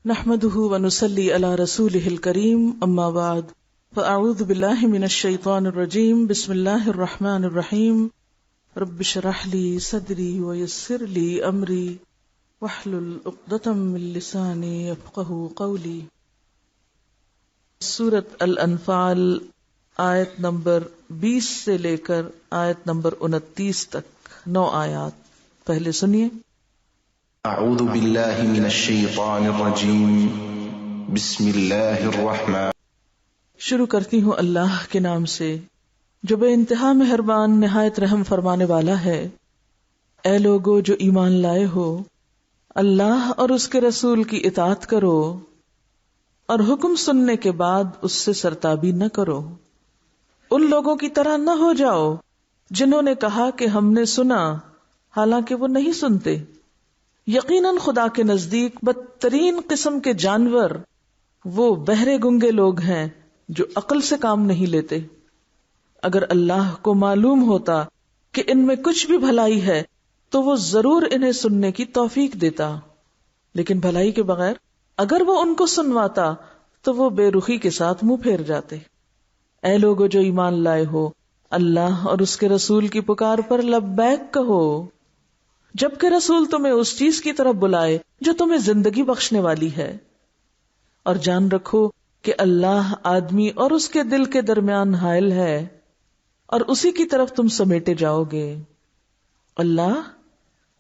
نحمده ونصلي على رسوله الكريم اما بعد فاعوذ بالله من الشيطان الرجيم بسم الله الرحمن الرحيم رب اشرح لي صدري ويسر لي امري واحلل عقدة من لساني يفقهوا قولي۔ سورۃ الانفال آیت نمبر 20 سے لے کر آیت نمبر 29 تک 9 آیات۔ پہلے سنیے۔ اعوذ باللہ من الشیطان الرجیم بسم اللہ الرحمن۔ شروع کرتی ہوں اللہ کے نام سے جو بے انتہا مہربان نہایت رحم فرمانے والا ہے۔ اے لوگو جو ایمان لائے ہو، اللہ اور اس کے رسول کی اطاعت کرو اور حکم سننے کے بعد اس سے سرتابی نہ کرو۔ ان لوگوں کی طرح نہ ہو جاؤ جنہوں نے کہا کہ ہم نے سنا حالانکہ وہ نہیں سنتے۔ یقیناً خدا کے نزدیک بدترین قسم کے جانور وہ بہرے گنگے لوگ ہیں جو عقل سے کام نہیں لیتے۔ اگر اللہ کو معلوم ہوتا کہ ان میں کچھ بھی بھلائی ہے تو وہ ضرور انہیں سننے کی توفیق دیتا، لیکن بھلائی کے بغیر اگر وہ ان کو سنواتا تو وہ بے رخی کے ساتھ منہ پھیر جاتے۔ اے لوگو جو ایمان لائے ہو، اللہ اور اس کے رسول کی پکار پر لبیک کہو، جبکہ رسول تمہیں اس چیز کی طرف بلائے جو تمہیں زندگی بخشنے والی ہے، اور جان رکھو کہ اللہ آدمی اور اس کے دل کے درمیان حائل ہے اور اسی کی طرف تم سمیٹے جاؤ گے۔ اللہ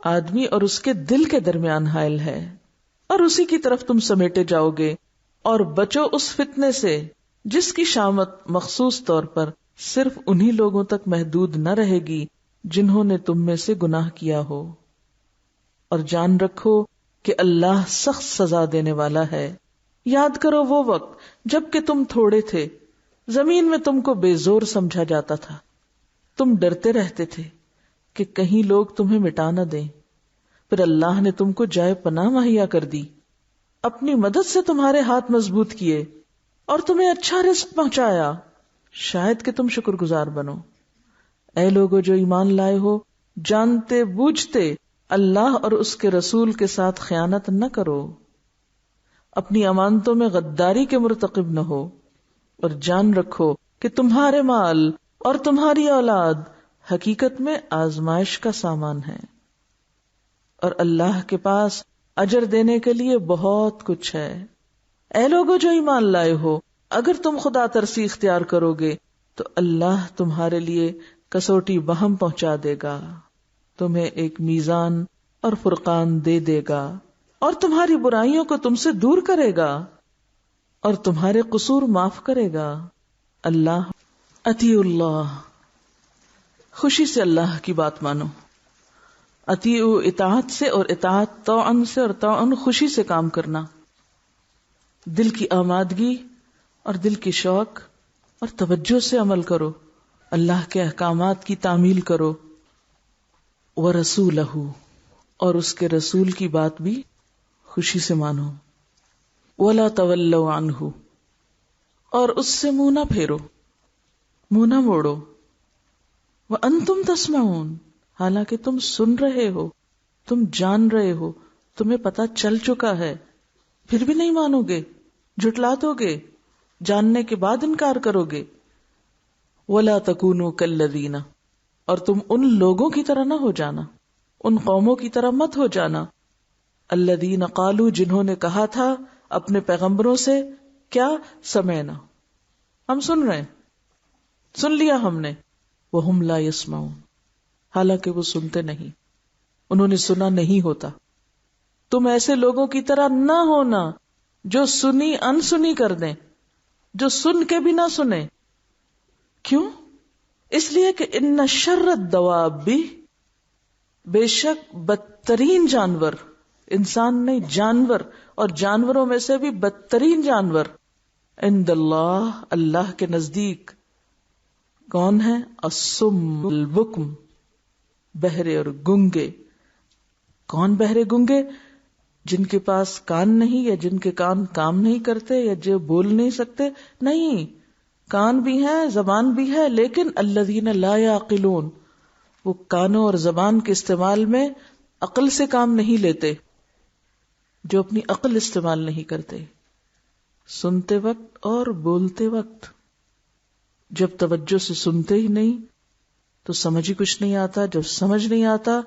آدمی اور اس کے دل کے درمیان حائل ہے اور اسی کی طرف تم سمیٹے جاؤ گے، اور بچو اس فتنے سے جس کی شامت مخصوص طور پر صرف انہی لوگوں تک محدود نہ رہے گی جنہوں نے تم میں سے گناہ کیا ہو، اور جان رکھو کہ اللہ سخت سزا دینے والا ہے۔ یاد کرو وہ وقت جب کہ تم تھوڑے تھے، زمین میں تم کو بے زور سمجھا جاتا تھا، تم ڈرتے رہتے تھے کہ کہیں لوگ تمہیں مٹا نہ دیں، پھر اللہ نے تم کو جائے پناہ مہیا کر دی، اپنی مدد سے تمہارے ہاتھ مضبوط کیے اور تمہیں اچھا رزق پہنچایا، شاید کہ تم شکر گزار بنو۔ اے لوگو جو ایمان لائے ہو، جانتے بوجھتے اللہ اور اس کے رسول کے ساتھ خیانت نہ کرو، اپنی امانتوں میں غداری کے مرتکب نہ ہو، اور جان رکھو کہ تمہارے مال اور تمہاری اولاد حقیقت میں آزمائش کا سامان ہے، اور اللہ کے پاس اجر دینے کے لیے بہت کچھ ہے۔ اے لوگو جو ایمان لائے ہو، اگر تم خدا ترسی اختیار کرو گے تو اللہ تمہارے لیے کسوٹی بہم پہنچا دے گا، تمہیں ایک میزان اور فرقان دے دے گا، اور تمہاری برائیوں کو تم سے دور کرے گا اور تمہارے قصور معاف کرے گا۔ اللہ اطیعوا اللہ، خوشی سے اللہ کی بات مانو۔ اطیعوا اطاعت سے، اور اطاعت طوعاً سے، اور طوعاً خوشی سے کام کرنا، دل کی آمادگی اور دل کی شوق اور توجہ سے عمل کرو، اللہ کے احکامات کی تعمیل کرو۔ وَرَسُولَهُ، اور اس کے رسول کی بات بھی خوشی سے مانو۔ وَلَا تَوَلَّوْا عَنْهُ، اور اس سے منہ نہ پھیرو، منہ نہ موڑو۔ وَأَنْتُمْ تَسْمَعُونَ، حالانکہ تم سن رہے ہو، تم جان رہے ہو، تمہیں پتہ چل چکا ہے، پھر بھی نہیں مانو گے، جھٹلا دو گے، جاننے کے بعد انکار کرو گے۔ وَلَا تَكُونُوا كَالَّذِينَ، اور تم ان لوگوں کی طرح نہ ہو جانا، ان قوموں کی طرح مت ہو جانا، الذین قالوا، جنہوں نے کہا تھا اپنے پیغمبروں سے، کیا سمعنا، ہم سن رہے ہیں، سن لیا ہم نے، وہم لا یسمعون، حالانکہ وہ سنتے نہیں، انہوں نے سنا نہیں ہوتا۔ تم ایسے لوگوں کی طرح نہ ہونا جو سنی انسنی کر دیں، جو سن کے بھی نہ سنیں۔ کیوں؟ اس لیے کہ ان شر الدواب، بے شک بدترین جانور، انسان نہیں جانور، اور جانوروں میں سے بھی بدترین جانور، عند اللہ، اللہ کے نزدیک کون ہے؟ الصم البکم، بہرے اور گنگے۔ کون بہرے گنگے؟ جن کے پاس کان نہیں، یا جن کے کان کام نہیں کرتے، یا جو بول نہیں سکتے، نہیں، کان بھی ہیں، زبان بھی ہے، لیکن الذین لا یعقلون، وہ کانوں اور زبان کے استعمال میں عقل سے کام نہیں لیتے۔ جو اپنی عقل استعمال نہیں کرتے سنتے وقت اور بولتے وقت. جب توجہ سے سنتے ہی نہیں تو سمجھ ہی کچھ نہیں آتا، جب سمجھ نہیں آتا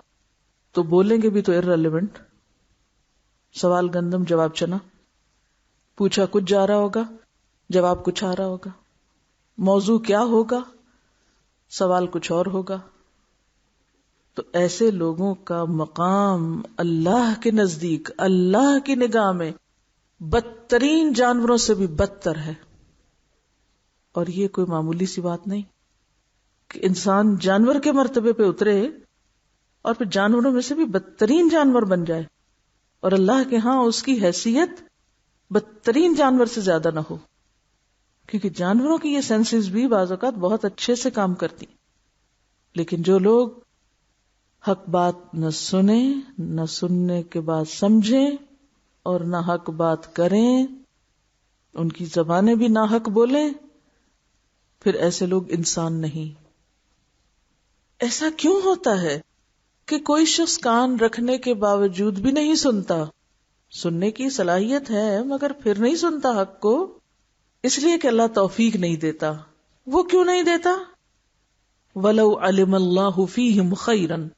تو بولیں گے بھی تو irrelevant. سوال گندم جواب چنا، پوچھا کچھ جا رہا ہوگا جواب کچھ آ رہا ہوگا، موضوع کیا ہوگا سوال کچھ اور ہوگا. تو ایسے لوگوں کا مقام اللہ کے نزدیک اللہ کی نگاہ میں بدترین جانوروں سے بھی بدتر ہے. اور یہ کوئی معمولی سی بات نہیں کہ انسان جانور کے مرتبے پہ اترے اور پھر جانوروں میں سے بھی بدترین جانور بن جائے، اور اللہ کے ہاں اس کی حیثیت بدترین جانور سے زیادہ نہ ہو. کیونکہ جانوروں کی یہ سینسز بھی بعض اوقات بہت اچھے سے کام کرتی، لیکن جو لوگ حق بات نہ سنیں، نہ سننے کے بعد سمجھیں اور نہ حق بات کریں، ان کی زبانیں بھی نہ حق بولیں، پھر ایسے لوگ انسان نہیں. ایسا کیوں ہوتا ہے کہ کوئی شخص کان رکھنے کے باوجود بھی نہیں سنتا؟ سننے کی صلاحیت ہے مگر پھر نہیں سنتا حق کو، اس لیے کہ اللہ توفیق نہیں دیتا. وہ کیوں نہیں دیتا؟ وَلَوْ عَلِمَ اللَّهُ فِيهِمْ خَيْرًا،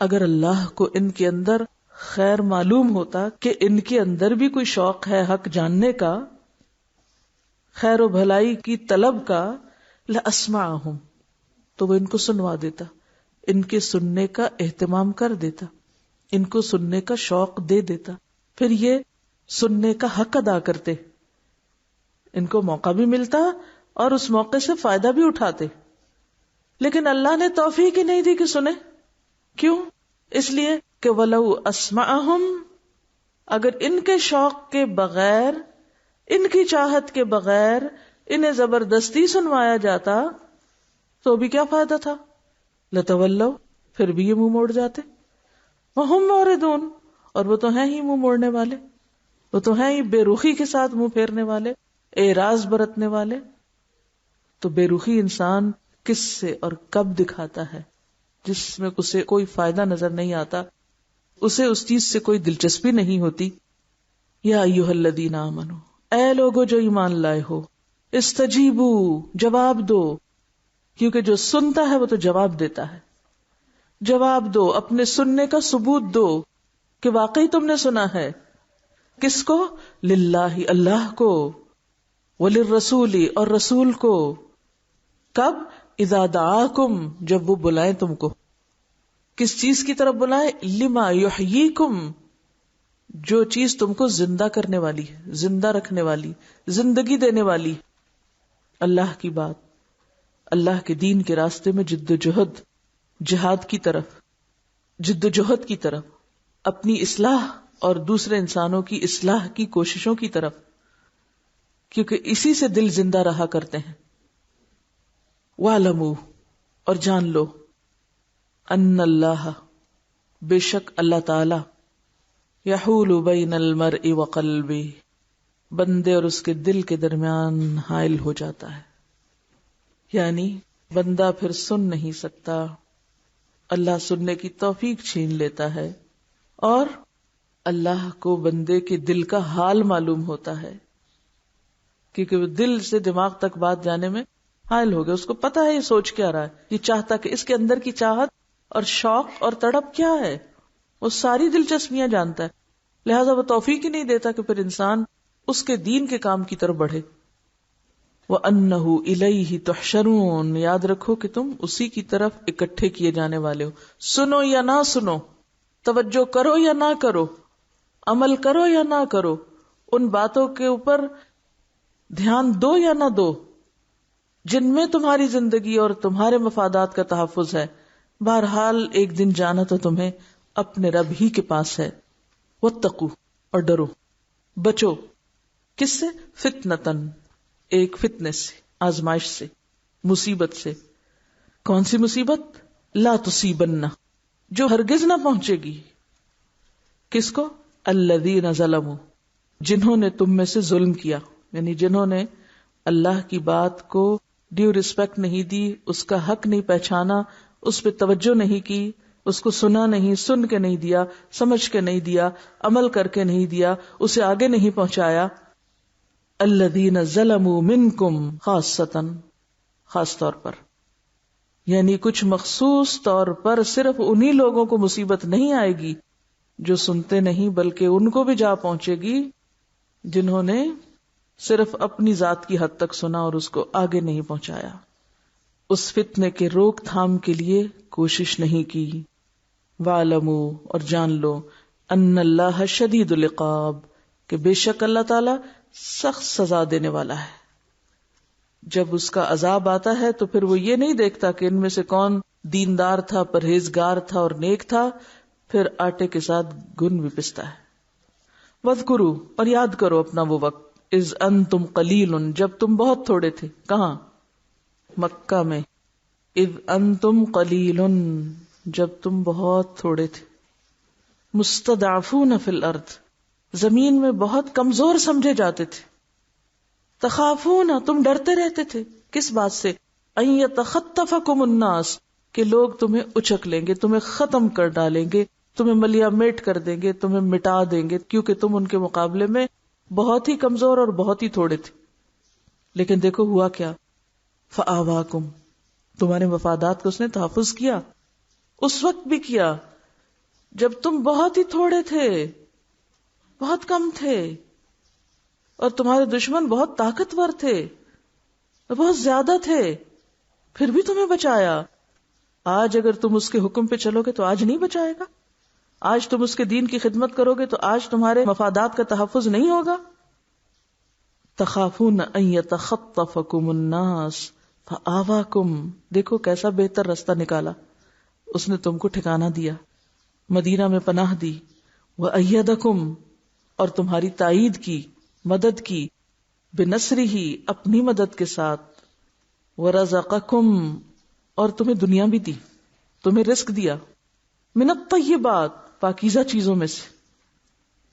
اگر اللہ کو ان کے اندر خیر معلوم ہوتا کہ ان کے اندر بھی کوئی شوق ہے حق جاننے کا، خیر و بھلائی کی طلب کا، لَأَسْمَعَهُمْ، تو وہ ان کو سنوا دیتا، ان کے سننے کا اہتمام کر دیتا، ان کو سننے کا شوق دے دیتا، پھر یہ سننے کا حق ادا کرتے، ان کو موقع بھی ملتا اور اس موقع سے فائدہ بھی اٹھاتے. لیکن اللہ نے توفیق ہی نہیں دی کہ سنے. کیوں؟ اس لیے کہ وَلَوْ أَسْمَعَهُمْ، اگر ان کے شوق کے بغیر، ان کی چاہت کے بغیر انہیں زبردستی سنوایا جاتا تو بھی کیا فائدہ تھا؟ لَتَوَلَّوْا، پھر بھی یہ منہ موڑ جاتے. وَهُمْ مُعْرِضُونَ، اور وہ تو ہیں ہی منہ موڑنے والے، وہ تو ہیں ہی بے رخی کے ساتھ منہ پھیرنے والے، اعراض برتنے والے. تو بے رخی انسان کس سے اور کب دکھاتا ہے؟ جس میں اسے کوئی فائدہ نظر نہیں آتا، اسے اس چیز سے کوئی دلچسپی نہیں ہوتی. یا ایھا الذین آمنوا، اے لوگو جو ایمان لائے ہو، استجیبوا، جواب دو، کیونکہ جو سنتا ہے وہ تو جواب دیتا ہے. جواب دو، اپنے سننے کا ثبوت دو کہ واقعی تم نے سنا ہے. کس کو؟ للہ، اللہ کو، وللرسول، اور رسول کو. کب؟ اذا دعاکم، جب وہ بلائیں تم کو. کس چیز کی طرف بلائیں؟ لما یحییکم، جو چیز تم کو زندہ کرنے والی ہے، زندہ رکھنے والی، زندگی دینے والی. اللہ کی بات، اللہ کے دین کے راستے میں جد و جہد، جہاد کی طرف، جد و جہد کی طرف، اپنی اصلاح اور دوسرے انسانوں کی اصلاح کی کوششوں کی طرف، کیونکہ اسی سے دل زندہ رہا کرتے ہیں. وَاعْلَمُوا، اور جان لو، ان اللہ، بے شک اللہ تعالی، یحول بین المرء وقلبہ، بندے اور اس کے دل کے درمیان حائل ہو جاتا ہے. یعنی بندہ پھر سن نہیں سکتا، اللہ سننے کی توفیق چھین لیتا ہے، اور اللہ کو بندے کے دل کا حال معلوم ہوتا ہے، کیونکہ وہ دل سے دماغ تک بات جانے میں حائل ہو گیا. اس کو پتا ہے یہ سوچ کیا رہا ہے، یہ چاہتا کہ اس کے اندر کی چاہت اور شوق اور تڑپ کیا ہے، وہ ساری دلچسپیاں جانتا ہے. لہذا وہ توفیق ہی نہیں دیتا کہ پھر انسان اس کے دین کے کام کی طرف بڑھے. وَأَنَّهُ إِلَيْهِ تُحْشَرُونَ، یاد رکھو کہ تم اسی کی طرف اکٹھے کیے جانے والے ہو. سنو یا نہ سنو، توجہ کرو یا نہ کرو، عمل کرو یا نہ کرو، ان باتوں کے اوپر دھیان دو یا نہ دو جن میں تمہاری زندگی اور تمہارے مفادات کا تحفظ ہے، بہرحال ایک دن جانا تو تمہیں اپنے رب ہی کے پاس ہے. واتقوا، اور ڈرو، بچو، کس سے؟ فتنتن، ایک فتنے سے، آزمائش سے، مصیبت سے. کون سی مصیبت؟ لا تصیبن، جو ہرگز نہ پہنچے گی. کس کو؟ الذین ظلموا، جنہوں نے تم میں سے ظلم کیا، یعنی جنہوں نے اللہ کی بات کو ڈیو رسپیکٹ نہیں دی، اس کا حق نہیں پہچانا، اس پہ توجہ نہیں کی، اس کو سنا نہیں، سن کے نہیں دیا، سمجھ کے نہیں دیا، عمل کر کے نہیں دیا، اسے آگے نہیں پہنچایا. الذین ظلموا منکم خاصۃ، خاص طور پر، یعنی کچھ مخصوص طور پر صرف انہی لوگوں کو مصیبت نہیں آئے گی جو سنتے نہیں، بلکہ ان کو بھی جا پہنچے گی جنہوں نے صرف اپنی ذات کی حد تک سنا اور اس کو آگے نہیں پہنچایا، اس فتنے کے روک تھام کے لیے کوشش نہیں کی. وَاعْلَمُوا، اور جان لو، ان اللہ شدید العقاب، کہ بے شک اللہ تعالی سخت سزا دینے والا ہے. جب اس کا عذاب آتا ہے تو پھر وہ یہ نہیں دیکھتا کہ ان میں سے کون دیندار تھا، پرہیزگار تھا اور نیک تھا، پھر آٹے کے ساتھ گن بھی پستا ہے. وَاذْكُرُوا، اور یاد کرو اپنا وہ وقت، اذ انتم قلیل، جب تم بہت تھوڑے تھے. کہاں؟ مکہ میں. اذ انتم قلیل، جب تم بہت تھوڑے تھے. مستضعفون فی الارض، زمین میں بہت کمزور سمجھے جاتے تھے. تخافون، تم ڈرتے رہتے تھے. کس بات سے؟ ان یتخطفکم الناس، کہ لوگ تمہیں اچک لیں گے، تمہیں ختم کر ڈالیں گے، تمہیں ملیا میٹ کر دیں گے، تمہیں مٹا دیں گے، کیونکہ تم ان کے مقابلے میں بہت ہی کمزور اور بہت ہی تھوڑے تھے. لیکن دیکھو ہوا کیا، فآواکم، تمہارے مفادات کو اس نے تحفظ کیا. اس وقت بھی کیا جب تم بہت ہی تھوڑے تھے، بہت کم تھے، اور تمہارے دشمن بہت طاقتور تھے، بہت زیادہ تھے، پھر بھی تمہیں بچایا. آج اگر تم اس کے حکم پہ چلو گے تو آج نہیں بچائے گا. آج تم اس کے دین کی خدمت کرو گے تو آج تمہارے مفادات کا تحفظ نہیں ہوگا. تخافون ان یتخطفکم الناس فآواکم، دیکھو کیسا بہتر رستہ نکالا. اس نے تم کو ٹھکانہ دیا، مدینہ میں پناہ دی. وأیدکم، اور تمہاری تائید کی، مدد کی. بنصرہ، اپنی مدد کے ساتھ. ورزقکم، اور تمہیں دنیا بھی دی، تمہیں رزق دیا. من الطیبات، پاکیزہ چیزوں میں سے،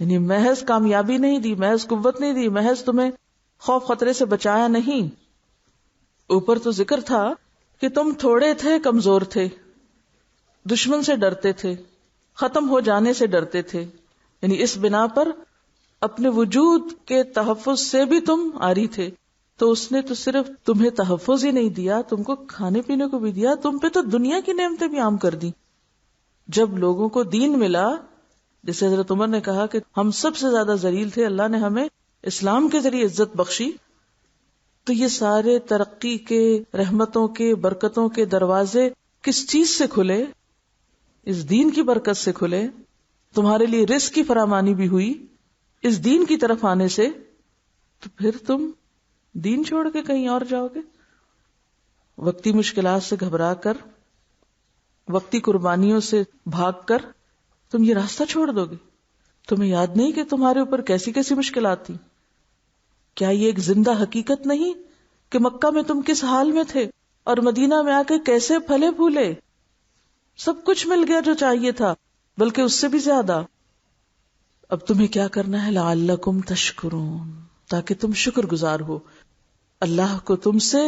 یعنی محض کامیابی نہیں دی، محض قوت نہیں دی، محض تمہیں خوف خطرے سے بچایا نہیں. اوپر تو ذکر تھا کہ تم تھوڑے تھے، کمزور تھے، دشمن سے ڈرتے تھے، ختم ہو جانے سے ڈرتے تھے، یعنی اس بنا پر اپنے وجود کے تحفظ سے بھی تم عاری تھے. تو اس نے تو صرف تمہیں تحفظ ہی نہیں دیا، تم کو کھانے پینے کو بھی دیا، تم پہ تو دنیا کی نعمتیں بھی عام کر دی. جب لوگوں کو دین ملا، جیسے حضرت عمر نے کہا کہ ہم سب سے زیادہ ذلیل تھے، اللہ نے ہمیں اسلام کے ذریعے عزت بخشی، تو یہ سارے ترقی کے، رحمتوں کے، برکتوں کے دروازے کس چیز سے کھلے؟ اس دین کی برکت سے کھلے. تمہارے لیے رزق کی فراوانی بھی ہوئی اس دین کی طرف آنے سے. تو پھر تم دین چھوڑ کے کہیں اور جاؤ گے؟ وقتی مشکلات سے گھبرا کر، وقتی قربانیوں سے بھاگ کر تم یہ راستہ چھوڑ دو گے؟ تمہیں یاد نہیں کہ تمہارے اوپر کیسی کیسی مشکلات تھی؟ کیا یہ ایک زندہ حقیقت نہیں کہ مکہ میں تم کس حال میں تھے اور مدینہ میں آ کے کیسے پھلے پھولے؟ سب کچھ مل گیا جو چاہیے تھا، بلکہ اس سے بھی زیادہ. اب تمہیں کیا کرنا ہے؟ لعلکم تشکرون، تاکہ تم شکر گزار ہو. اللہ کو تم سے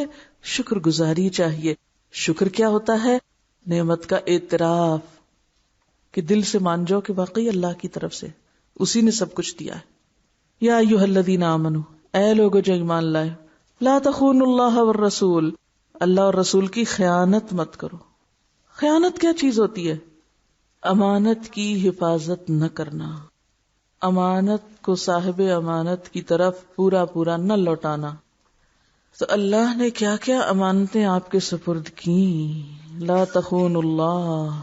شکر گزاری چاہیے. شکر کیا ہوتا ہے؟ نعمت کا اعتراف، کہ دل سے مان جاؤ کہ واقعی اللہ کی طرف سے اسی نے سب کچھ دیا ہے. یا ایھا الذین آمنوا، اے لوگو جو ایمان لائے، لا تخونوا اللہ والرسول، اللہ اور رسول کی خیانت مت کرو. خیانت کیا چیز ہوتی ہے؟ امانت کی حفاظت نہ کرنا، امانت کو صاحب امانت کی طرف پورا پورا نہ لوٹانا. تو اللہ نے کیا کیا امانتیں آپ کے سپرد کی. لا تخونوا اللہ،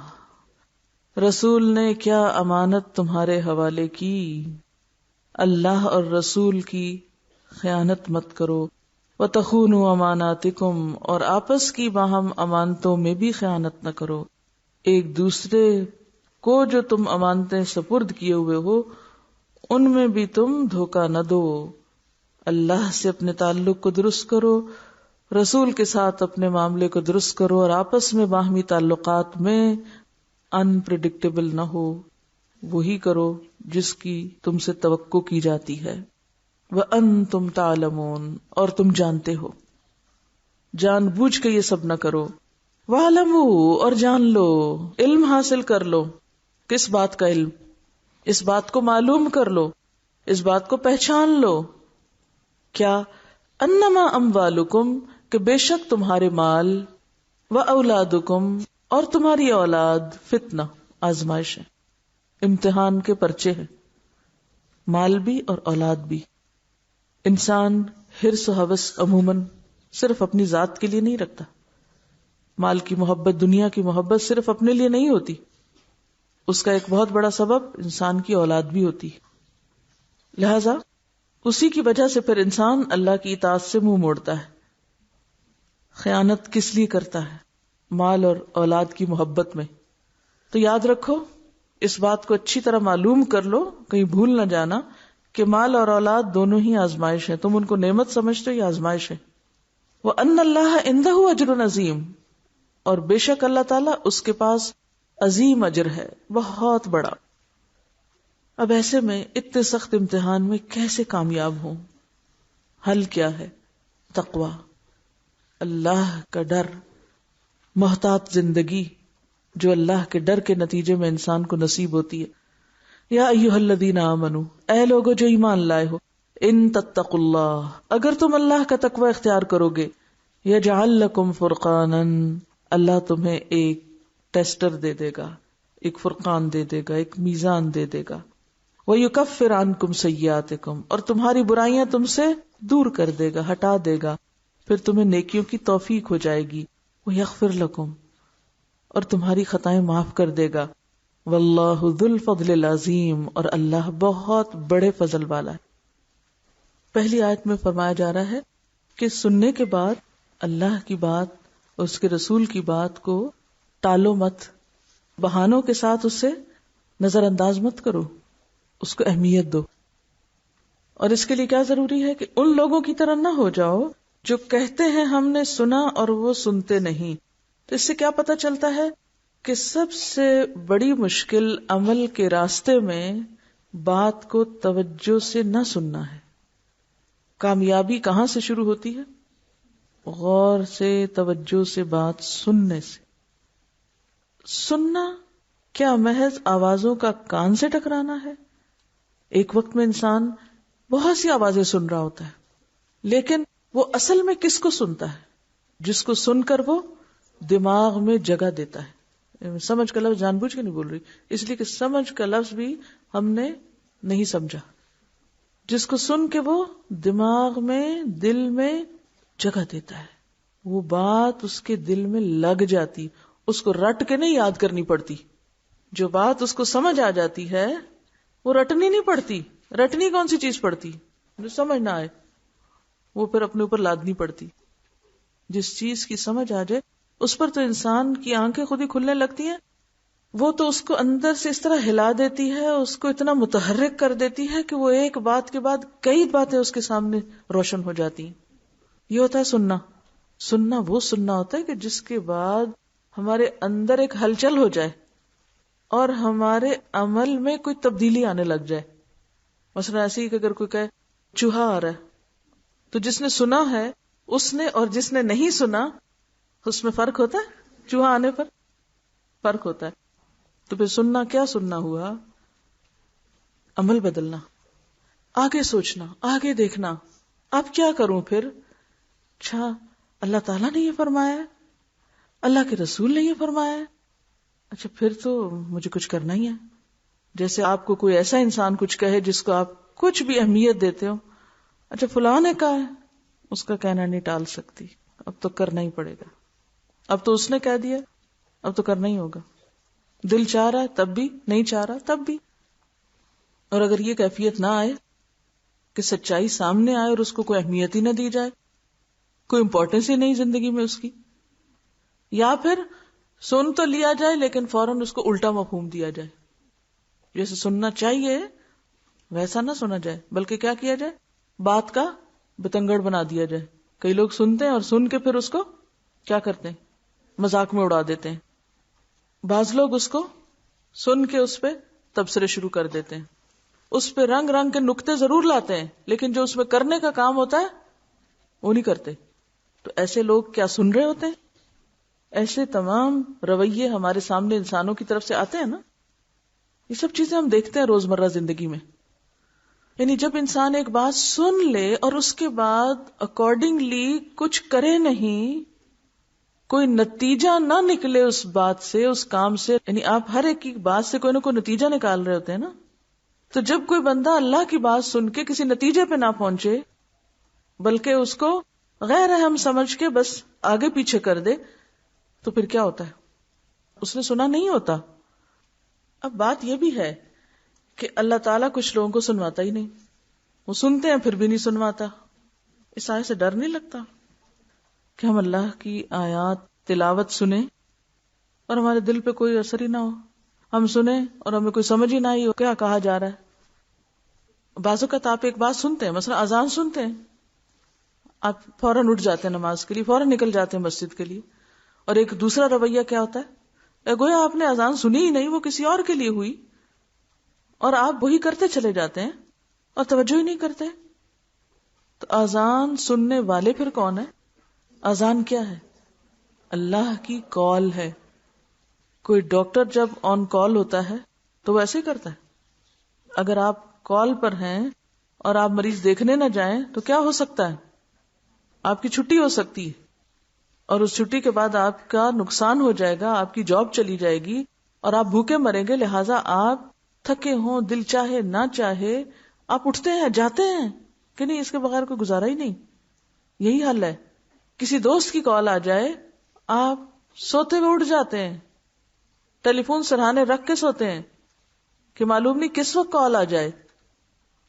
رسول نے کیا امانت تمہارے حوالے کی. اللہ اور رسول کی خیانت مت کرو. وَتَخُونُوا أَمَانَاتِكُمْ، اور آپس کی باہم امانتوں میں بھی خیانت نہ کرو. ایک دوسرے کو جو تم امانتیں سپرد کیے ہوئے ہو ان میں بھی تم دھوکہ نہ دو. اللہ سے اپنے تعلق کو درست کرو، رسول کے ساتھ اپنے معاملے کو درست کرو، اور آپس میں باہمی تعلقات میں انپریڈکٹیبل نہ ہو. وہی کرو جس کی تم سے توقع کی جاتی ہے. وَأَنْتُمْ تَعْلَمُونَ، اور تم جانتے ہو. جان بوجھ کے یہ سب نہ کرو. وَاعْلَمُوا، اور جان لو، علم حاصل کر لو. کس بات کا علم؟ اس بات کو معلوم کر لو، اس بات کو پہچان لو. کیا؟ انما اموالکم، کہ بے شک تمہارے مال، واولادکم، اور تمہاری اولاد، فتنہ، آزمائش ہے، امتحان کے پرچے ہیں. مال بھی اور اولاد بھی. انسان حرص و ہوس عموماً صرف اپنی ذات کے لیے نہیں رکھتا. مال کی محبت، دنیا کی محبت صرف اپنے لیے نہیں ہوتی. اس کا ایک بہت بڑا سبب انسان کی اولاد بھی ہوتی. لہذا اسی کی وجہ سے پھر انسان اللہ کی اطاعت سے منہ موڑتا ہے. خیانت کس لیے کرتا ہے؟ مال اور اولاد کی محبت میں. تو یاد رکھو، اس بات کو اچھی طرح معلوم کر لو، کہیں بھول نہ جانا کہ مال اور اولاد دونوں ہی آزمائش ہے. تم ان کو نعمت سمجھتے ہو، یہ آزمائش ہے. وَأَنَّ اللَّهَ عِندَهُ أَجْرٌ عَظِيمٌ، اور بے شک اللہ تعالیٰ اس کے پاس عظیم اجر ہے، بہت بڑا. اب ایسے میں اتنے سخت امتحان میں کیسے کامیاب ہوں؟ حل کیا ہے؟ تقوی، اللہ کا ڈر، محتاط زندگی جو اللہ کے ڈر کے نتیجے میں انسان کو نصیب ہوتی ہے. یا ایھا الذین آمنوا، اے لوگو جو ایمان لائے ہو، ان تتقوا اللہ، اگر تم اللہ کا تقوی اختیار کرو گے، یجعل لکم فرقانا، اللہ تمہیں ایک ٹیسٹر دے دے گا، ایک فرقان دے دے گا، ایک میزان دے دے گا. وَيُكَفِّرْ عَنْكُمْ سَيِّئَاتِكُمْ، اور تمہاری برائیاں تم سے دور کر دے گا، ہٹا دے گا، پھر تمہیں نیکیوں کی توفیق ہو جائے گی. وَيَغْفِرْ لَكُمْ، اور تمہاری خطائیں معاف کر دے گا. وَاللَّهُ ذُو الْفَضْلِ الْعَظِيمِ، اور اللہ بہت بڑے فضل والا ہے. پہلی آیت میں فرمایا جا رہا ہے کہ سننے کے بعد اللہ کی بات، اس کے رسول کی بات کو ٹالو مت، بہانوں کے ساتھ اس سے نظر انداز مت کرو، اس کو اہمیت دو. اور اس کے لیے کیا ضروری ہے کہ ان لوگوں کی طرح نہ ہو جاؤ جو کہتے ہیں ہم نے سنا اور وہ سنتے نہیں. تو اس سے کیا پتہ چلتا ہے کہ سب سے بڑی مشکل عمل کے راستے میں بات کو توجہ سے نہ سننا ہے. کامیابی کہاں سے شروع ہوتی ہے؟ غور سے، توجہ سے بات سننے سے. سننا کیا محض آوازوں کا کان سے ٹکرانا ہے؟ ایک وقت میں انسان بہت سی آوازیں سن رہا ہوتا ہے، لیکن وہ اصل میں کس کو سنتا ہے؟ جس کو سن کر وہ دماغ میں جگہ دیتا ہے. سمجھ کا لفظ جان بوجھ کے نہیں بول رہی، اس لیے کہ سمجھ کا لفظ بھی ہم نے نہیں سمجھا. جس کو سن کے وہ دماغ میں، دل میں جگہ دیتا ہے، وہ بات اس کے دل میں لگ جاتی، اس کو رٹ کے نہیں یاد کرنی پڑتی. جو بات اس کو سمجھ آ جاتی ہے وہ رٹنی نہیں پڑتی. رٹنی کون سی چیز پڑتی؟ جو سمجھ نہ آئے وہ پھر اپنے اوپر لادنی پڑتی. جس چیز کی سمجھ آ جائے اس پر تو انسان کی آنکھیں خود ہی کھلنے لگتی ہیں. وہ تو اس کو اندر سے اس طرح ہلا دیتی ہے، اس کو اتنا متحرک کر دیتی ہے کہ وہ ایک بات کے بعد کئی باتیں اس کے سامنے روشن ہو جاتی ہیں. یہ ہوتا ہے سننا. سننا وہ سننا ہوتا ہے کہ جس کے بعد ہمارے اندر ایک ہلچل ہو جائے اور ہمارے عمل میں کوئی تبدیلی آنے لگ جائے. مثلا ایسے ہی کہ اگر کوئی کہے چوہا آ رہا ہے، تو جس نے سنا ہے اس نے اور جس نے نہیں سنا اس میں فرق ہوتا ہے. چوہا آنے پر فرق ہوتا ہے. تو پھر سننا کیا سننا ہوا؟ عمل بدلنا، آگے سوچنا، آگے دیکھنا. اب کیا کروں پھر؟ اچھا اللہ تعالیٰ نے یہ فرمایا ہے، اللہ کے رسول نے یہ فرمایا ہے، اچھا پھر تو مجھے کچھ کرنا ہی ہے. جیسے آپ کو کوئی ایسا انسان کچھ کہے جس کو آپ کچھ بھی اہمیت دیتے ہو، اچھا فلاں نے کہا ہے، اس کا کہنا نہیں ٹال سکتی، اب تو کرنا ہی پڑے گا. اب تو اس نے کہہ دیا، اب تو کرنا ہی ہوگا. دل چاہ رہا ہے تب بھی، نہیں چاہ رہا تب بھی. اور اگر یہ کیفیت نہ آئے کہ سچائی سامنے آئے اور اس کو کوئی اہمیت ہی نہ دی جائے، کوئی امپورٹنس ہی نہیں زندگی میں اس کی، یا پھر سن تو لیا جائے لیکن فوراً اس کو الٹا مفہوم دیا جائے، جیسے سننا چاہیے ویسا نہ سنا جائے بلکہ کیا کیا جائے، بات کا بتنگڑ بنا دیا جائے. کئی لوگ سنتے ہیں اور سن کے پھر اس کو کیا کرتے ہیں، مذاق میں اڑا دیتے ہیں. بعض لوگ اس کو سن کے اس پہ تبصرے شروع کر دیتے ہیں، اس پہ رنگ رنگ کے نکتے ضرور لاتے ہیں لیکن جو اس میں کرنے کا کام ہوتا ہے وہ نہیں کرتے. تو ایسے لوگ کیا سن رہے ہوتے ہیں؟ ایسے تمام رویے ہمارے سامنے انسانوں کی طرف سے آتے ہیں نا. یہ سب چیزیں ہم دیکھتے ہیں روزمرہ زندگی میں. یعنی جب انسان ایک بات سن لے اور اس کے بعد اکارڈنگلی کچھ کرے نہیں، کوئی نتیجہ نہ نکلے اس بات سے، اس کام سے، یعنی آپ ہر ایک کی بات سے کوئی نہ کوئی نتیجہ نکال رہے ہوتے ہیں نا. تو جب کوئی بندہ اللہ کی بات سن کے کسی نتیجے پہ نہ پہنچے بلکہ اس کو غیر اہم سمجھ کے بس آگے پیچھے کر دے، تو پھر کیا ہوتا ہے؟ اس نے سنا نہیں ہوتا. اب بات یہ بھی ہے کہ اللہ تعالیٰ کچھ لوگوں کو سنواتا ہی نہیں. وہ سنتے ہیں پھر بھی نہیں سنواتا. اس آیت سے ڈر نہیں لگتا کہ ہم اللہ کی آیات تلاوت سنیں اور ہمارے دل پہ کوئی اثر ہی نہ ہو؟ ہم سنیں اور ہمیں کوئی سمجھ ہی نہ آئی ہو کیا کہا جا رہا ہے. بعض اوقات آپ ایک بات سنتے ہیں، مثلا اذان سنتے ہیں، آپ فوراً اٹھ جاتے ہیں نماز کے لیے، فوراً نکل جاتے ہیں مسجد کے لیے. اور ایک دوسرا رویہ کیا ہوتا ہے، گویا آپ نے اذان سنی ہی نہیں، وہ کسی اور کے لیے ہوئی، اور آپ وہی کرتے چلے جاتے ہیں اور توجہ ہی نہیں کرتے. تو اذان سننے والے پھر کون ہے؟ اذان کیا ہے؟ اللہ کی کال ہے. کوئی ڈاکٹر جب آن کال ہوتا ہے تو وہ ایسے ہی کرتا ہے. اگر آپ کال پر ہیں اور آپ مریض دیکھنے نہ جائیں تو کیا ہو سکتا ہے؟ آپ کی چھٹی ہو سکتی ہے، اور اس چھٹی کے بعد آپ کا نقصان ہو جائے گا، آپ کی جاب چلی جائے گی اور آپ بھوکے مریں گے. لہٰذا آپ تھکے ہوں، دل چاہے نہ چاہے آپ اٹھتے ہیں، جاتے ہیں کہ نہیں، اس کے بغیر کوئی گزارا ہی نہیں. یہی حل ہے. کسی دوست کی کال آ جائے، آپ سوتے ہوئے اٹھ جاتے ہیں، ٹیلی فون سرہانے رکھ کے سوتے ہیں کہ معلوم نہیں کس وقت کال آ جائے.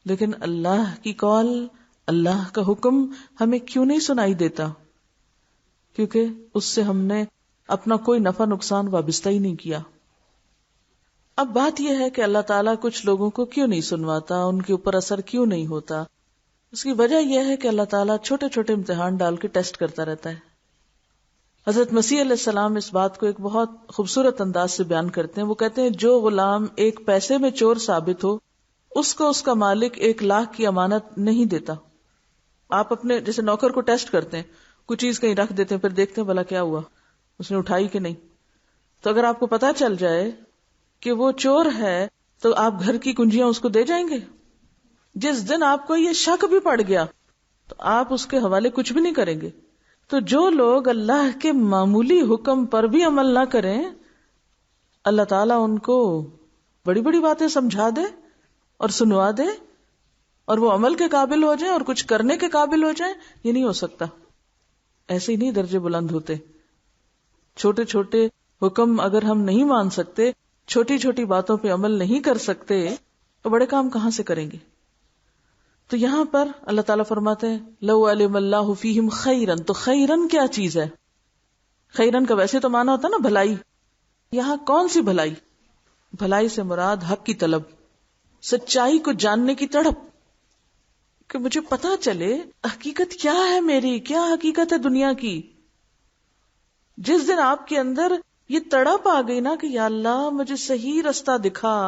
لیکن اللہ کی کال، اللہ کا حکم ہمیں کیوں نہیں سنائی دیتا؟ کیونکہ اس سے ہم نے اپنا کوئی نفع نقصان وابستہ ہی نہیں کیا. اب بات یہ ہے کہ اللہ تعالیٰ کچھ لوگوں کو کیوں نہیں سنواتا، ان کے اوپر اثر کیوں نہیں ہوتا؟ اس کی وجہ یہ ہے کہ اللہ تعالیٰ چھوٹے چھوٹے امتحان ڈال کے ٹیسٹ کرتا رہتا ہے. حضرت مسیح علیہ السلام اس بات کو ایک بہت خوبصورت انداز سے بیان کرتے ہیں. وہ کہتے ہیں جو غلام ایک پیسے میں چور ثابت ہو، اس کو اس کا مالک 1,00,000 کی امانت نہیں دیتا. آپ اپنے جیسے نوکر کو ٹیسٹ کرتے ہیں، کوئی چیز کہیں رکھ دیتے ہیں، پھر دیکھتے ہیں بھلا کیا ہوا، اس نے اٹھائی کہ نہیں. تو اگر آپ کو پتا چل جائے کہ وہ چور ہے تو آپ گھر کی کنجیاں اس کو دے جائیں گے؟ جس دن آپ کو یہ شک بھی پڑ گیا تو آپ اس کے حوالے کچھ بھی نہیں کریں گے. تو جو لوگ اللہ کے معمولی حکم پر بھی عمل نہ کریں، اللہ تعالیٰ ان کو بڑی بڑی باتیں سمجھا دے اور سنوا دے اور وہ عمل کے قابل ہو جائیں اور کچھ کرنے کے قابل ہو جائیں. یہ نہیں ہو سکتا. ایسے ہی نہیں درجے بلند ہوتے. چھوٹے چھوٹے حکم اگر ہم نہیں مان سکتے، چھوٹی چھوٹی باتوں پہ عمل نہیں کر سکتے، تو بڑے کام کہاں سے کریں گے؟ تو یہاں پر اللہ تعالیٰ فرماتے ہیں لو علم اللہ فیہم خیرن. تو خیرن کیا چیز ہے؟ خیرن کا ویسے تو معنی ہوتا نا بھلائی. یہاں کون سی بھلائی؟ بھلائی سے مراد حق کی طلب، سچائی کو جاننے کی تڑپ، کہ مجھے پتا چلے حقیقت کیا ہے، میری کیا حقیقت ہے دنیا کی. جس دن آپ کے اندر یہ تڑپ آ گئی نا کہ یا اللہ مجھے صحیح رستہ دکھا،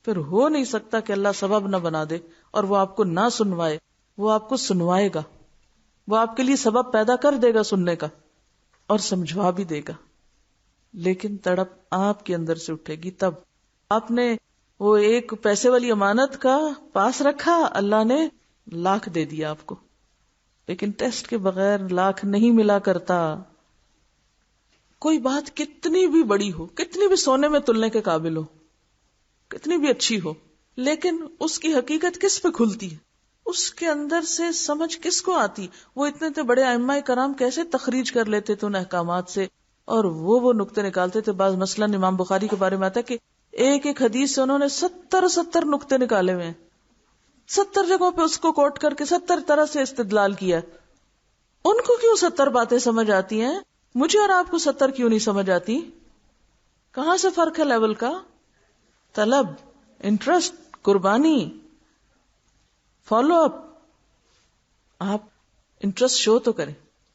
پھر ہو نہیں سکتا کہ اللہ سبب نہ بنا دے اور وہ آپ کو نہ سنوائے. وہ آپ کو سنوائے گا، وہ آپ کے لیے سبب پیدا کر دے گا سننے کا اور سمجھوا بھی دے گا. لیکن تڑپ آپ کے اندر سے اٹھے گی تب. آپ نے وہ ایک پیسے والی امانت کا پاس رکھا، اللہ نے 1,00,000 دے دیا آپ کو، لیکن ٹیسٹ کے بغیر 1,00,000 نہیں ملا کرتا. کوئی بات کتنی بھی بڑی ہو، کتنی بھی سونے میں تلنے کے قابل ہو، کتنی بھی اچھی ہو، لیکن اس کی حقیقت کس پہ کھلتی ہے؟ اس کے اندر سے سمجھ کس کو آتی؟ وہ اتنے بڑے ائمہ کرام کیسے تخریج کر لیتے تھے ان احکامات سے، اور وہ نقطے نکالتے تھے. بعض مثلاً امام بخاری کے بارے میں آتا ہے کہ ایک ایک حدیث سے انہوں نے 70 نقطے نکالے ہوئے ہیں، 70 جگہوں پہ اس کو کوٹ کر کے 70 طرح سے استدلال کیا. ان کو کیوں 70 باتیں سمجھ آتی ہیں، مجھے اور آپ کو 70 کیوں نہیں سمجھ آتی؟ کہاں سے فرق ہے لیول کا؟ طلب، انٹرسٹ، قربانی، فالو اپ. آپ انٹرسٹ شو تو کریں.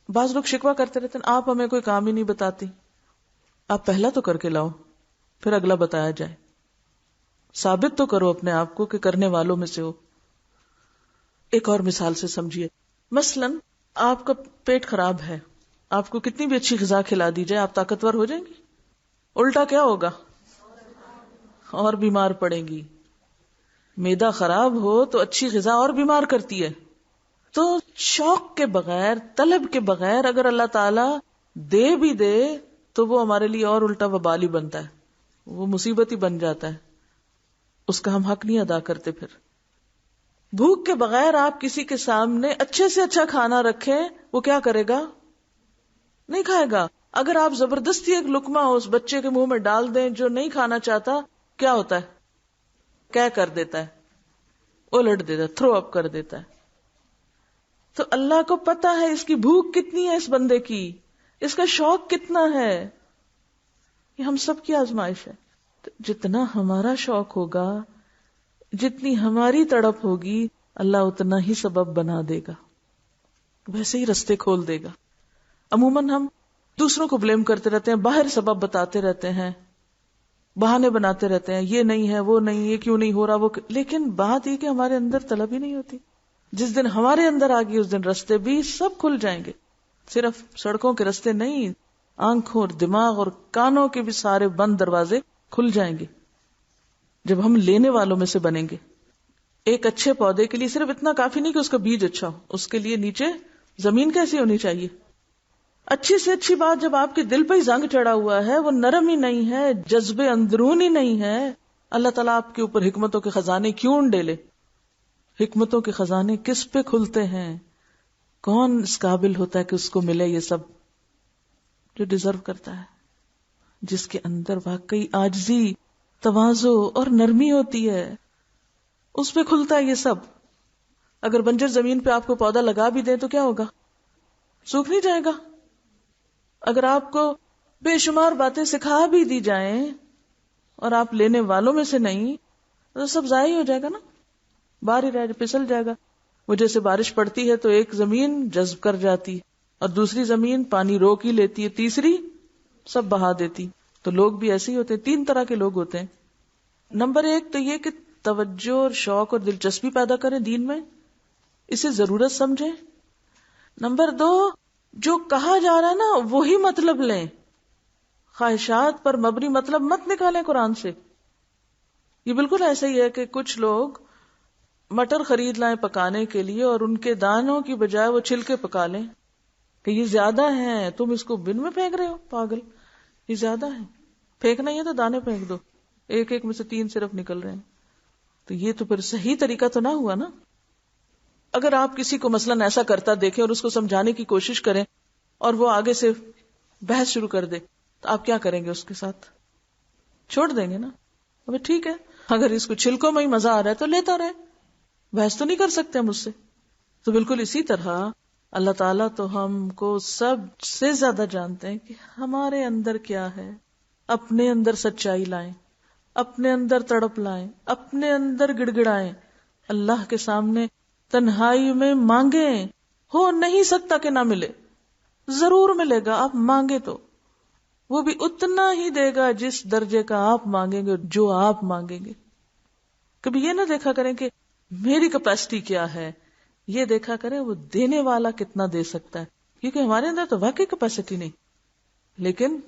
بعض لوگ شکوہ کرتے رہتے ہیں آپ ہمیں کوئی کام ہی نہیں بتاتی. آپ پہلا تو کر کے لاؤ، پھر اگلا بتایا جائے. ثابت تو کرو اپنے آپ کو کہ کرنے والوں میں سے ہو. ایک اور مثال سے سمجھیے. مثلاً آپ کا پیٹ خراب ہے، آپ کو کتنی بھی اچھی غذا کھلا دی جائے آپ طاقتور ہو جائیں گی؟ الٹا کیا ہوگا؟ اور بیمار پڑیں گی. معدہ خراب ہو تو اچھی غذا اور بیمار کرتی ہے. تو شوق کے بغیر، طلب کے بغیر اگر اللہ تعالی دے بھی دے تو وہ ہمارے لیے اور الٹا وبال ہی بنتا ہے، وہ مصیبت ہی بن جاتا ہے، اس کا ہم حق نہیں ادا کرتے. پھر بھوک کے بغیر آپ کسی کے سامنے اچھے سے اچھا کھانا رکھیں، وہ کیا کرے گا؟ نہیں کھائے گا. اگر آپ زبردستی ایک لقمہ اس بچے کے منہ میں ڈال دیں جو نہیں کھانا چاہتا، کیا ہوتا ہے؟ کیا کر دیتا ہے؟ الٹ دیتا ہے، تھرو اپ کر دیتا ہے. تو اللہ کو پتا ہے اس کی بھوک کتنی ہے، اس بندے کی اس کا شوق کتنا ہے. یہ ہم سب کی آزمائش ہے. تو جتنا ہمارا شوق ہوگا، جتنی ہماری تڑپ ہوگی، اللہ اتنا ہی سبب بنا دے گا، ویسے ہی رستے کھول دے گا. عموماً ہم دوسروں کو بلیم کرتے رہتے ہیں، باہر سبب بتاتے رہتے ہیں، بہانے بناتے رہتے ہیں، یہ نہیں ہے، وہ نہیں، یہ کیوں نہیں ہو رہا، وہ لیکن بات یہ کہ ہمارے اندر طلب ہی نہیں ہوتی. جس دن ہمارے اندر آ گئی اس دن رستے بھی سب کھل جائیں گے. صرف سڑکوں کے رستے نہیں، آنکھوں اور دماغ اور کانوں کے بھی سارے بند دروازے کھل جائیں گے جب ہم لینے والوں میں سے بنیں گے. ایک اچھے پودے کے لیے صرف اتنا کافی نہیں کہ اس کا بیج اچھا ہو، اس کے لیے نیچے زمین کیسی ہونی چاہیے. اچھی سے اچھی بات جب آپ کے دل پہ ہی زنگ چڑھا ہوا ہے، وہ نرم ہی نہیں ہے، جذبے اندرون ہی نہیں ہے، اللہ تعالیٰ آپ کے اوپر حکمتوں کے خزانے کیوں ڈالے؟ حکمتوں کے خزانے کس پہ کھلتے ہیں؟ کون اس قابل ہوتا ہے کہ اس کو ملے یہ سب؟ جو ڈیزرو کرتا ہے، جس کے اندر واقعی عاجزی، تواضع اور نرمی ہوتی ہے، اس پہ کھلتا ہے یہ سب. اگر بنجر زمین پہ آپ کو پودا لگا بھی دیں تو کیا ہوگا؟ سوکھ نہیں جائے گا. اگر آپ کو بے شمار باتیں سکھا بھی دی جائیں اور آپ لینے والوں میں سے نہیں تو سب ضائع ہو جائے گا نا، باہر ہی رہ پھسل جائے گا. وہ جیسے بارش پڑتی ہے تو ایک زمین جذب کر جاتی اور دوسری زمین پانی روک ہی لیتی ہے، تیسری سب بہا دیتی. تو لوگ بھی ایسے ہی ہوتے ہیں. 3 طرح کے لوگ ہوتے ہیں. نمبر 1 تو یہ کہ توجہ اور شوق اور دلچسپی پیدا کریں دین میں، اسے ضرورت سمجھیں. نمبر 2 جو کہا جا رہا ہے نا وہی مطلب لیں، خواہشات پر مبنی مطلب مت نکالیں قرآن سے. یہ بالکل ایسا ہی ہے کہ کچھ لوگ مٹر خرید لائیں پکانے کے لیے اور ان کے دانوں کی بجائے وہ چھلکے پکا لیں کہ یہ زیادہ ہیں، تم اس کو بن میں پھینک رہے ہو پاگل، یہ زیادہ ہے، پھینکنا ہی ہے تو دانے پھینک دو، ایک میں سے 3 صرف نکل رہے ہیں. تو یہ تو پھر صحیح طریقہ تو نہ ہوا نا. اگر آپ کسی کو مثلاً ایسا کرتا دیکھیں اور اس کو سمجھانے کی کوشش کریں اور وہ آگے سے بحث شروع کر دے تو آپ کیا کریں گے؟ اس کے ساتھ چھوڑ دیں گے نا. ابھی ٹھیک ہے، اگر اس کو چھلکوں میں ہی مزہ آ رہا ہے تو لیتا رہے، بحث تو نہیں کر سکتے ہم اس سے. تو بالکل اسی طرح اللہ تعالیٰ تو ہم کو سب سے زیادہ جانتے ہیں کہ ہمارے اندر کیا ہے. اپنے اندر سچائی لائیں، اپنے اندر تڑپ لائیں، اپنے اندر گڑ گڑائیں، اللہ کے سامنے تنہائی میں مانگیں. ہو نہیں سکتا کہ نہ ملے، ضرور ملے گا. آپ مانگے تو وہ بھی اتنا ہی دے گا جس درجے کا آپ مانگیں گے، جو آپ مانگیں گے. کبھی یہ نہ دیکھا کریں کہ میری کیپیسٹی کیا ہے، یہ دیکھا کریں وہ دینے والا کتنا دے سکتا ہے، کیونکہ ہمارے اندر تو واقعی کیپیسٹی نہیں، لیکن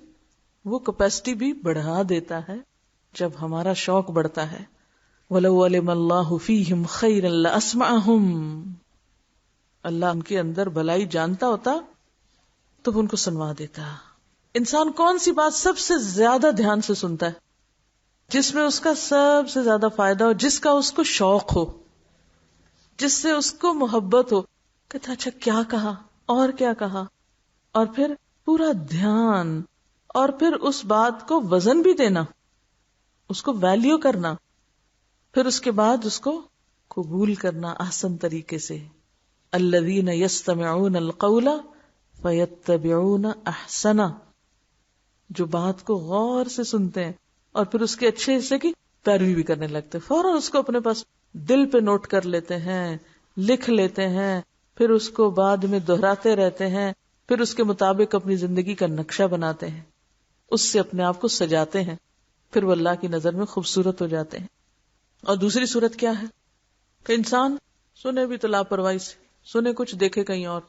وہ کیپیسٹی بھی بڑھا دیتا ہے جب ہمارا شوق بڑھتا ہے. وَلَوْ عَلِمَ اللَّهُ فِيهِمْ خَيْرًا لَأَسْمَعَهُمْ، اللہ ان کے اندر بھلائی جانتا ہوتا تو ان کو سنوا دیتا. انسان کون سی بات سب سے زیادہ دھیان سے سنتا ہے؟ جس میں اس کا سب سے زیادہ فائدہ ہو، جس کا اس کو شوق ہو، جس سے اس کو محبت ہو. کہتا اچھا کیا کہا اور کیا کہا، اور پھر پورا دھیان، اور پھر اس بات کو وزن بھی دینا، اس کو ویلیو کرنا، پھر اس کے بعد اس کو قبول کرنا احسن طریقے سے. الذین یستمعون القول فیتبعون احسنہ، جو بات کو غور سے سنتے ہیں اور پھر اس کے اچھے حصے کی پیروی بھی کرنے لگتے، فوراً اس کو اپنے پاس دل پہ نوٹ کر لیتے ہیں، لکھ لیتے ہیں، پھر اس کو بعد میں دہراتے رہتے ہیں، پھر اس کے مطابق اپنی زندگی کا نقشہ بناتے ہیں، اس سے اپنے آپ کو سجاتے ہیں، پھر وہ اللہ کی نظر میں خوبصورت ہو جاتے ہیں. اور دوسری صورت کیا ہے کہ انسان سنے بھی تو لاپرواہی سے سنے کچھ، دیکھے کہیں اور.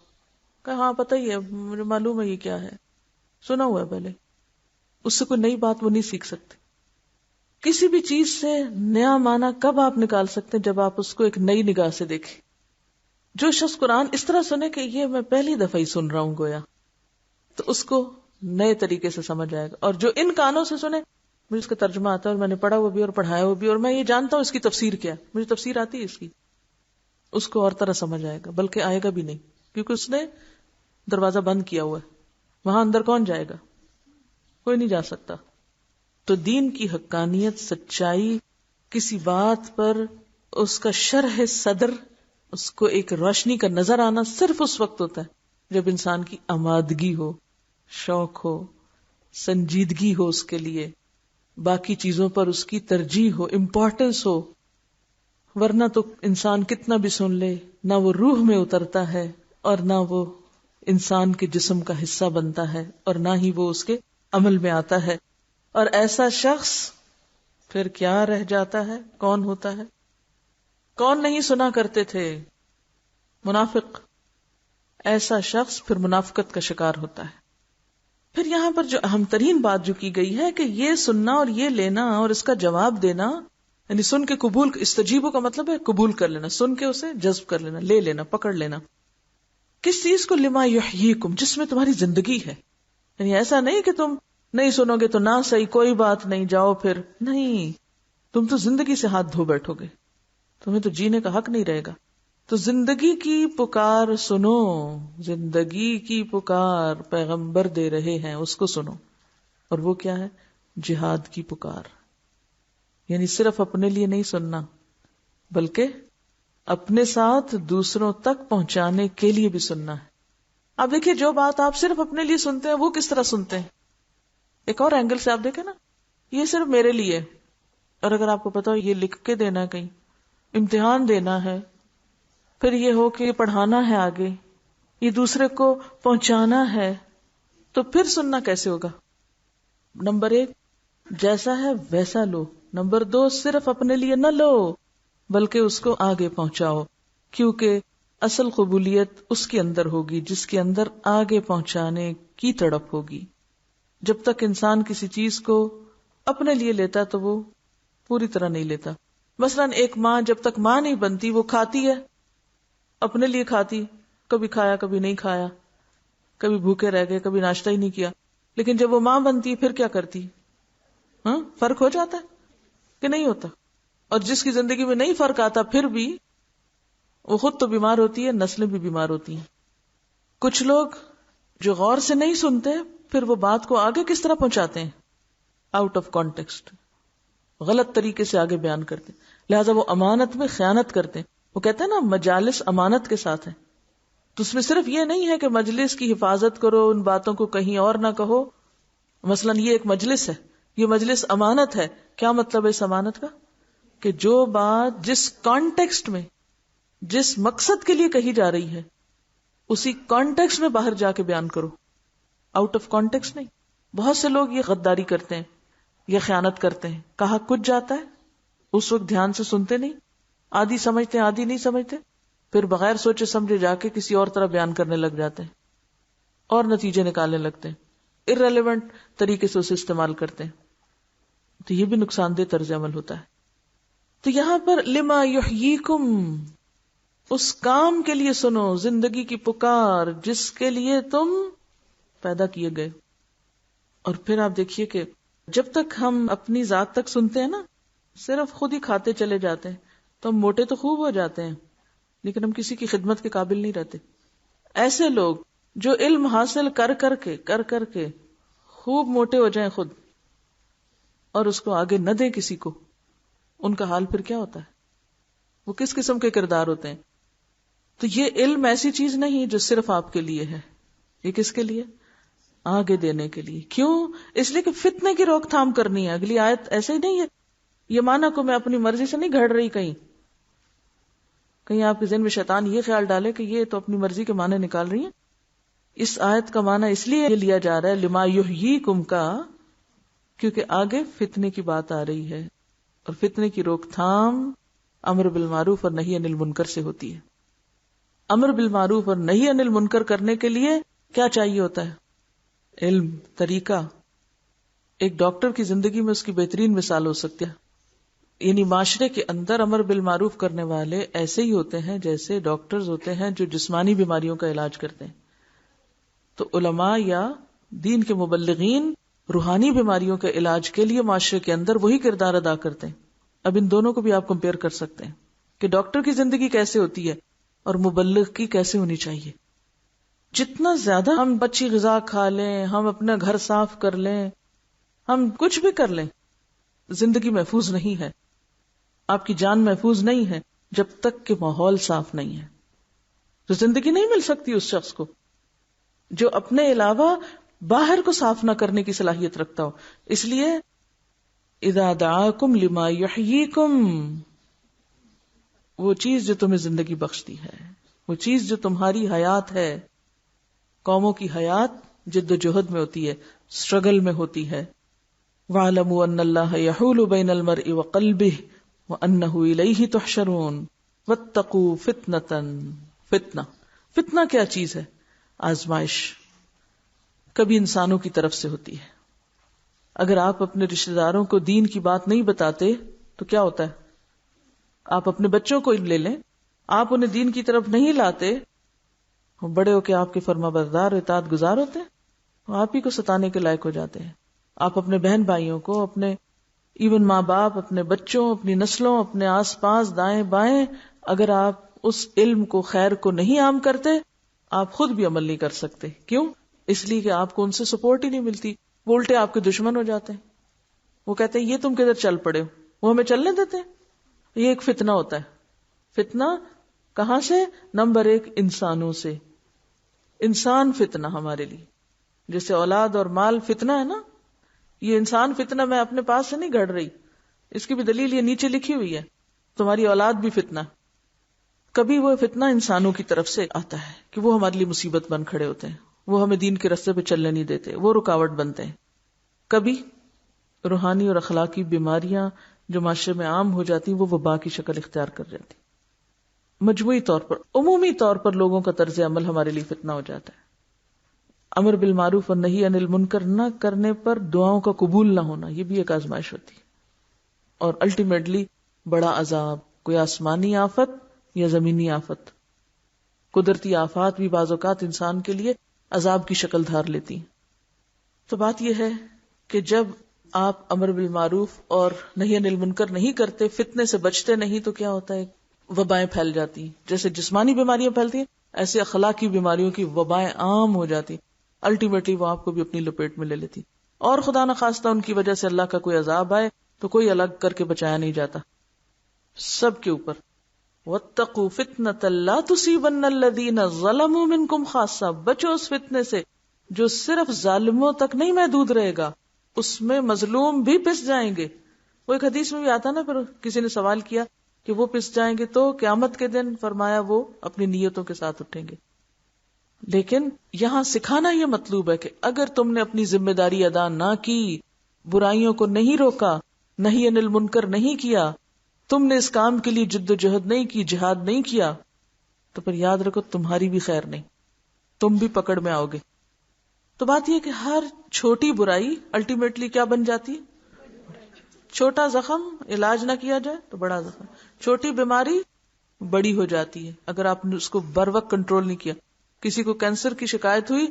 کہ ہاں پتہ ہی ہے، مجھے معلوم ہے یہ کیا ہے، سنا ہوا ہے پہلے. اس سے کوئی نئی بات وہ نہیں سیکھ سکتے. کسی بھی چیز سے نیا معنی کب آپ نکال سکتے ہیں؟ جب آپ اس کو ایک نئی نگاہ سے دیکھیں. جو شخص قرآن اس طرح سنے کہ یہ میں پہلی دفعہ ہی سن رہا ہوں گویا، تو اس کو نئے طریقے سے سمجھ آئے گا. اور جو ان کانوں سے سنے، مجھے اس کا ترجمہ آتا ہے اور میں نے پڑھا وہ بھی اور پڑھایا وہ بھی، اور میں یہ جانتا ہوں اس کی تفسیر کیا، مجھے تفسیر آتی ہے اس کی، اس کو اور طرح سمجھ آئے گا، بلکہ آئے گا بھی نہیں، کیونکہ اس نے دروازہ بند کیا ہوا ہے. وہاں اندر کون جائے گا؟ کوئی نہیں جا سکتا. تو دین کی حقانیت، سچائی، کسی بات پر اس کا شرح صدر، اس کو ایک روشنی کا نظر آنا صرف اس وقت ہوتا ہے جب انسان کی آمادگی ہو، شوق ہو، سنجیدگی ہو اس کے لیے، باقی چیزوں پر اس کی ترجیح ہو، امپورٹنس ہو. ورنہ تو انسان کتنا بھی سن لے، نہ وہ روح میں اترتا ہے اور نہ وہ انسان کے جسم کا حصہ بنتا ہے اور نہ ہی وہ اس کے عمل میں آتا ہے. اور ایسا شخص پھر کیا رہ جاتا ہے؟ کون ہوتا ہے؟ کون نہیں سنا کرتے تھے؟ منافق. ایسا شخص پھر منافقت کا شکار ہوتا ہے. پھر یہاں پر جو اہم ترین بات جو کی گئی ہے کہ یہ سننا اور یہ لینا اور اس کا جواب دینا، یعنی سن کے قبول، استجیبو کا مطلب ہے قبول کر لینا، سن کے اسے جذب کر لینا، لے لینا، پکڑ لینا. کس چیز کو؟ لما یحییکم، جس میں تمہاری زندگی ہے. یعنی ایسا نہیں کہ تم نہیں سنو گے تو نہ صحیح، کوئی بات نہیں، جاؤ پھر. نہیں، تم تو زندگی سے ہاتھ دھو بیٹھو گے، تمہیں تو جینے کا حق نہیں رہے گا. تو زندگی کی پکار سنو، زندگی کی پکار پیغمبر دے رہے ہیں، اس کو سنو. اور وہ کیا ہے؟ جہاد کی پکار. یعنی صرف اپنے لیے نہیں سننا، بلکہ اپنے ساتھ دوسروں تک پہنچانے کے لیے بھی سننا ہے. اب دیکھیے، جو بات آپ صرف اپنے لیے سنتے ہیں وہ کس طرح سنتے ہیں. ایک اور اینگل سے آپ دیکھیں نا، یہ صرف میرے لیے، اور اگر آپ کو پتا ہو یہ لکھ کے دینا ہے، کہیں امتحان دینا ہے، پھر یہ ہو کہ یہ پڑھانا ہے آگے، یہ دوسرے کو پہنچانا ہے، تو پھر سننا کیسے ہوگا؟ نمبر 1، جیسا ہے ویسا لو. نمبر 2، صرف اپنے لیے نہ لو بلکہ اس کو آگے پہنچاؤ، کیونکہ اصل قبولیت اس کے اندر ہوگی جس کے اندر آگے پہنچانے کی تڑپ ہوگی. جب تک انسان کسی چیز کو اپنے لیے لیتا تو وہ پوری طرح نہیں لیتا. مثلا ایک ماں جب تک ماں نہیں بنتی وہ کھاتی ہے، اپنے لیے کھاتی، کبھی کھایا کبھی نہیں کھایا، کبھی بھوکے رہ گئے، کبھی ناشتہ ہی نہیں کیا. لیکن جب وہ ماں بنتی پھر کیا کرتی؟ فرق ہو جاتا ہے کہ نہیں ہوتا؟ اور جس کی زندگی میں نہیں فرق آتا پھر بھی وہ خود تو بیمار ہوتی ہے، نسلیں بھی بیمار ہوتی ہیں. کچھ لوگ جو غور سے نہیں سنتے پھر وہ بات کو آگے کس طرح پہنچاتے ہیں؟ آؤٹ آف کانٹیکسٹ، غلط طریقے سے آگے بیان کرتے ہیں. لہٰذا وہ امانت میں خیانت کرتے ہیں. وہ کہتے ہیں نا مجالس امانت کے ساتھ ہیں. تو اس میں صرف یہ نہیں ہے کہ مجلس کی حفاظت کرو، ان باتوں کو کہیں اور نہ کہو. مثلا یہ ایک مجلس ہے، یہ مجلس امانت ہے. کیا مطلب ہے اس امانت کا؟ کہ جو بات جس کانٹیکسٹ میں، جس مقصد کے لیے کہی جا رہی ہے، اسی کانٹیکسٹ میں باہر جا کے بیان کرو، آؤٹ آف کانٹیکسٹ نہیں. بہت سے لوگ یہ غداری کرتے ہیں، یہ خیانت کرتے ہیں. کہا کچھ جاتا ہے، اس وقت دھیان سے سنتے نہیں، آدھی سمجھتے ہیں آدھی نہیں سمجھتے، پھر بغیر سوچے سمجھے جا کے کسی اور طرح بیان کرنے لگ جاتے ہیں اور نتیجے نکالنے لگتے ہیں، irrelevant طریقے سے اسے استعمال کرتے ہیں. تو یہ بھی نقصان دہ طرز عمل ہوتا ہے. تو یہاں پر لما یحییکم، اس کام کے لیے سنو، زندگی کی پکار جس کے لیے تم پیدا کیے گئے. اور پھر آپ دیکھیے کہ جب تک ہم اپنی ذات تک سنتے ہیں نا، صرف خود ہی کھاتے چلے جاتے ہیں، تو ہم موٹے تو خوب ہو جاتے ہیں لیکن ہم کسی کی خدمت کے قابل نہیں رہتے. ایسے لوگ جو علم حاصل کر کر کے خوب موٹے ہو جائیں خود اور اس کو آگے نہ دیں کسی کو، ان کا حال پھر کیا ہوتا ہے؟ وہ کس قسم کے کردار ہوتے ہیں؟ تو یہ علم ایسی چیز نہیں جو صرف آپ کے لیے ہے، یہ کس کے لیے؟ آگے دینے کے لیے. کیوں؟ اس لیے کہ فتنے کی روک تھام کرنی ہے. اگلی آیت ایسے ہی نہیں ہے، یہ معنی کو میں اپنی مرضی سے نہیں گھڑ رہی. کہیں آپ کے ذہن میں شیطان یہ خیال ڈالے کہ یہ تو اپنی مرضی کے معنی نکال رہی ہیں. اس آیت کا معنی اس لیے لیا جا رہا ہے لما یحییکم کا، کیونکہ آگے فتنے کی بات آ رہی ہے، اور فتنے کی روک تھام امر بالمعروف اور نہی عن المنکر سے ہوتی ہے. امر بالمعروف اور نہی عن المنکر کرنے کے لیے کیا چاہیے ہوتا ہے؟ علم، طریقہ. ایک ڈاکٹر کی زندگی میں اس کی بہترین مثال ہو سکتی ہے. یعنی معاشرے کے اندر امر بالمعروف کرنے والے ایسے ہی ہوتے ہیں جیسے ڈاکٹرز ہوتے ہیں جو جسمانی بیماریوں کا علاج کرتے ہیں. تو علماء یا دین کے مبلغین روحانی بیماریوں کے علاج کے لیے معاشرے کے اندر وہی کردار ادا کرتے ہیں. اب ان دونوں کو بھی آپ کمپیئر کر سکتے ہیں کہ ڈاکٹر کی زندگی کیسے ہوتی ہے اور مبلغ کی کیسے ہونی چاہیے. جتنا زیادہ ہم اچھی غذا کھا لیں، ہم اپنا گھر صاف کر لیں، ہم کچھ بھی کر لیں، زندگی محفوظ نہیں ہے، آپ کی جان محفوظ نہیں ہے جب تک کہ ماحول صاف نہیں ہے. تو زندگی نہیں مل سکتی اس شخص کو جو اپنے علاوہ باہر کو صاف نہ کرنے کی صلاحیت رکھتا ہو. اس لیے اذا دعاکم لما یحییکم، وہ چیز جو تمہیں زندگی بخشتی ہے، وہ چیز جو تمہاری حیات ہے. قوموں کی حیات جد و جہد میں ہوتی ہے، اسٹرگل میں ہوتی ہے. وَاعْلَمُوا أَنَّ اللَّهَ يَحُولُ بَيْنَ الْمَرْءِ وَقَلْبِهِ وَأَنَّهُ إِلَيْهِ تُحْشَرُونَ وَاتَّقُوا فِتْنَةً. فتنہ کیا چیز ہے؟ آزمائش. کبھی انسانوں کی طرف سے ہوتی ہے. اگر آپ اپنے رشتہ داروں کو دین کی بات نہیں بتاتے تو کیا ہوتا ہے؟ آپ اپنے بچوں کو لے لیں، آپ انہیں دین کی طرف نہیں لاتے، بڑے ہو کے آپ کے فرما بردار اطاعت گزار ہوتے ہیں، آپ ہی کو ستانے کے لائق ہو جاتے ہیں. آپ اپنے بہن بھائیوں کو، اپنے ایون ماں باپ، اپنے بچوں، اپنی نسلوں، اپنے آس پاس دائیں بائیں، اگر آپ اس علم کو، خیر کو نہیں عام کرتے، آپ خود بھی عمل نہیں کر سکتے. کیوں؟ اس لیے کہ آپ کو ان سے سپورٹ ہی نہیں ملتی. وہ الٹے آپ کے دشمن ہو جاتے ہیں. وہ کہتے ہیں یہ تم کدھر چل پڑے ہو، وہ ہمیں چلنے دیتے ہیں. یہ ایک فتنہ ہوتا ہے. فتنہ کہاں سے؟ نمبر 1 انسانوں سے. انسان فتنہ ہمارے لیے، جیسے اولاد اور مال فتنہ ہے نا، یہ انسان فتنہ میں اپنے پاس سے نہیں گھڑ رہی. اس کی بھی دلیل یہ نیچے لکھی ہوئی ہے، تمہاری اولاد بھی فتنہ. کبھی وہ فتنہ انسانوں کی طرف سے آتا ہے کہ وہ ہمارے لیے مصیبت بن کھڑے ہوتے ہیں، وہ ہمیں دین کے راستے پہ چلنے نہیں دیتے، وہ رکاوٹ بنتے ہیں. کبھی روحانی اور اخلاقی بیماریاں جو معاشرے میں عام ہو جاتی ہیں وہ وبا کی شکل اختیار کر جاتی. مجموعی طور پر، عمومی طور پر لوگوں کا طرز عمل ہمارے لیے فتنہ ہو جاتا ہے. امر بالمعروف اور نہی عن المنکر نہ کرنے پر دعاؤں کا قبول نہ ہونا، یہ بھی ایک آزمائش ہوتی ہے. اور الٹیمیٹلی بڑا عذاب، کوئی آسمانی آفت یا زمینی آفت. قدرتی آفات بھی بعض اوقات انسان کے لیے عذاب کی شکل دھار لیتی ہیں. تو بات یہ ہے کہ جب آپ امر بالمعروف اور نہی عن المنکر نہیں کرتے، فتنے سے بچتے نہیں، تو کیا ہوتا ہے؟ وبائیں پھیل جاتی ہیں. جیسے جسمانی بیماریاں پھیلتی ہیں، ایسے اخلاقی بیماریوں کی وبائیں عام ہو جاتی. الٹیمیٹلی وہ آپ کو بھی اپنی لپیٹ میں لے لیتی. اور خدا نخواستہ ان کی وجہ سے اللہ کا کوئی عذاب آئے تو کوئی الگ کر کے بچایا نہیں جاتا، سب کے اوپر. وَاتَّقُوا فِتْنَةً لَا تُصِيبَنَّ الَّذِينَ ظَلَمُوا مِنْكُمْ خَاصَّةً. بچو اس فتنے سے جو صرف ظالموں تک نہیں محدود رہے گا، اس میں مظلوم بھی پس جائیں گے. وہ ایک حدیث میں بھی آتا نا، پھر کسی نے سوال کیا کہ وہ پس جائیں گے تو قیامت کے دن، فرمایا وہ اپنی نیتوں کے ساتھ اٹھیں گے. لیکن یہاں سکھانا یہ مطلوب ہے کہ اگر تم نے اپنی ذمہ داری ادا نہ کی، برائیوں کو نہیں روکا، نہی عن المنکر نہیں کیا، تم نے اس کام کے لیے جد و جہد نہیں کی، جہاد نہیں کیا، تو پھر یاد رکھو تمہاری بھی خیر نہیں، تم بھی پکڑ میں آؤ گے. تو بات یہ کہ ہر چھوٹی برائی الٹیمیٹلی کیا بن جاتی ہے؟ چھوٹا زخم علاج نہ کیا جائے تو بڑا زخم، چھوٹی بیماری بڑی ہو جاتی ہے اگر آپ نے اس کو بر وقت کنٹرول نہیں کیا. کسی کو کینسر کی شکایت ہوئی،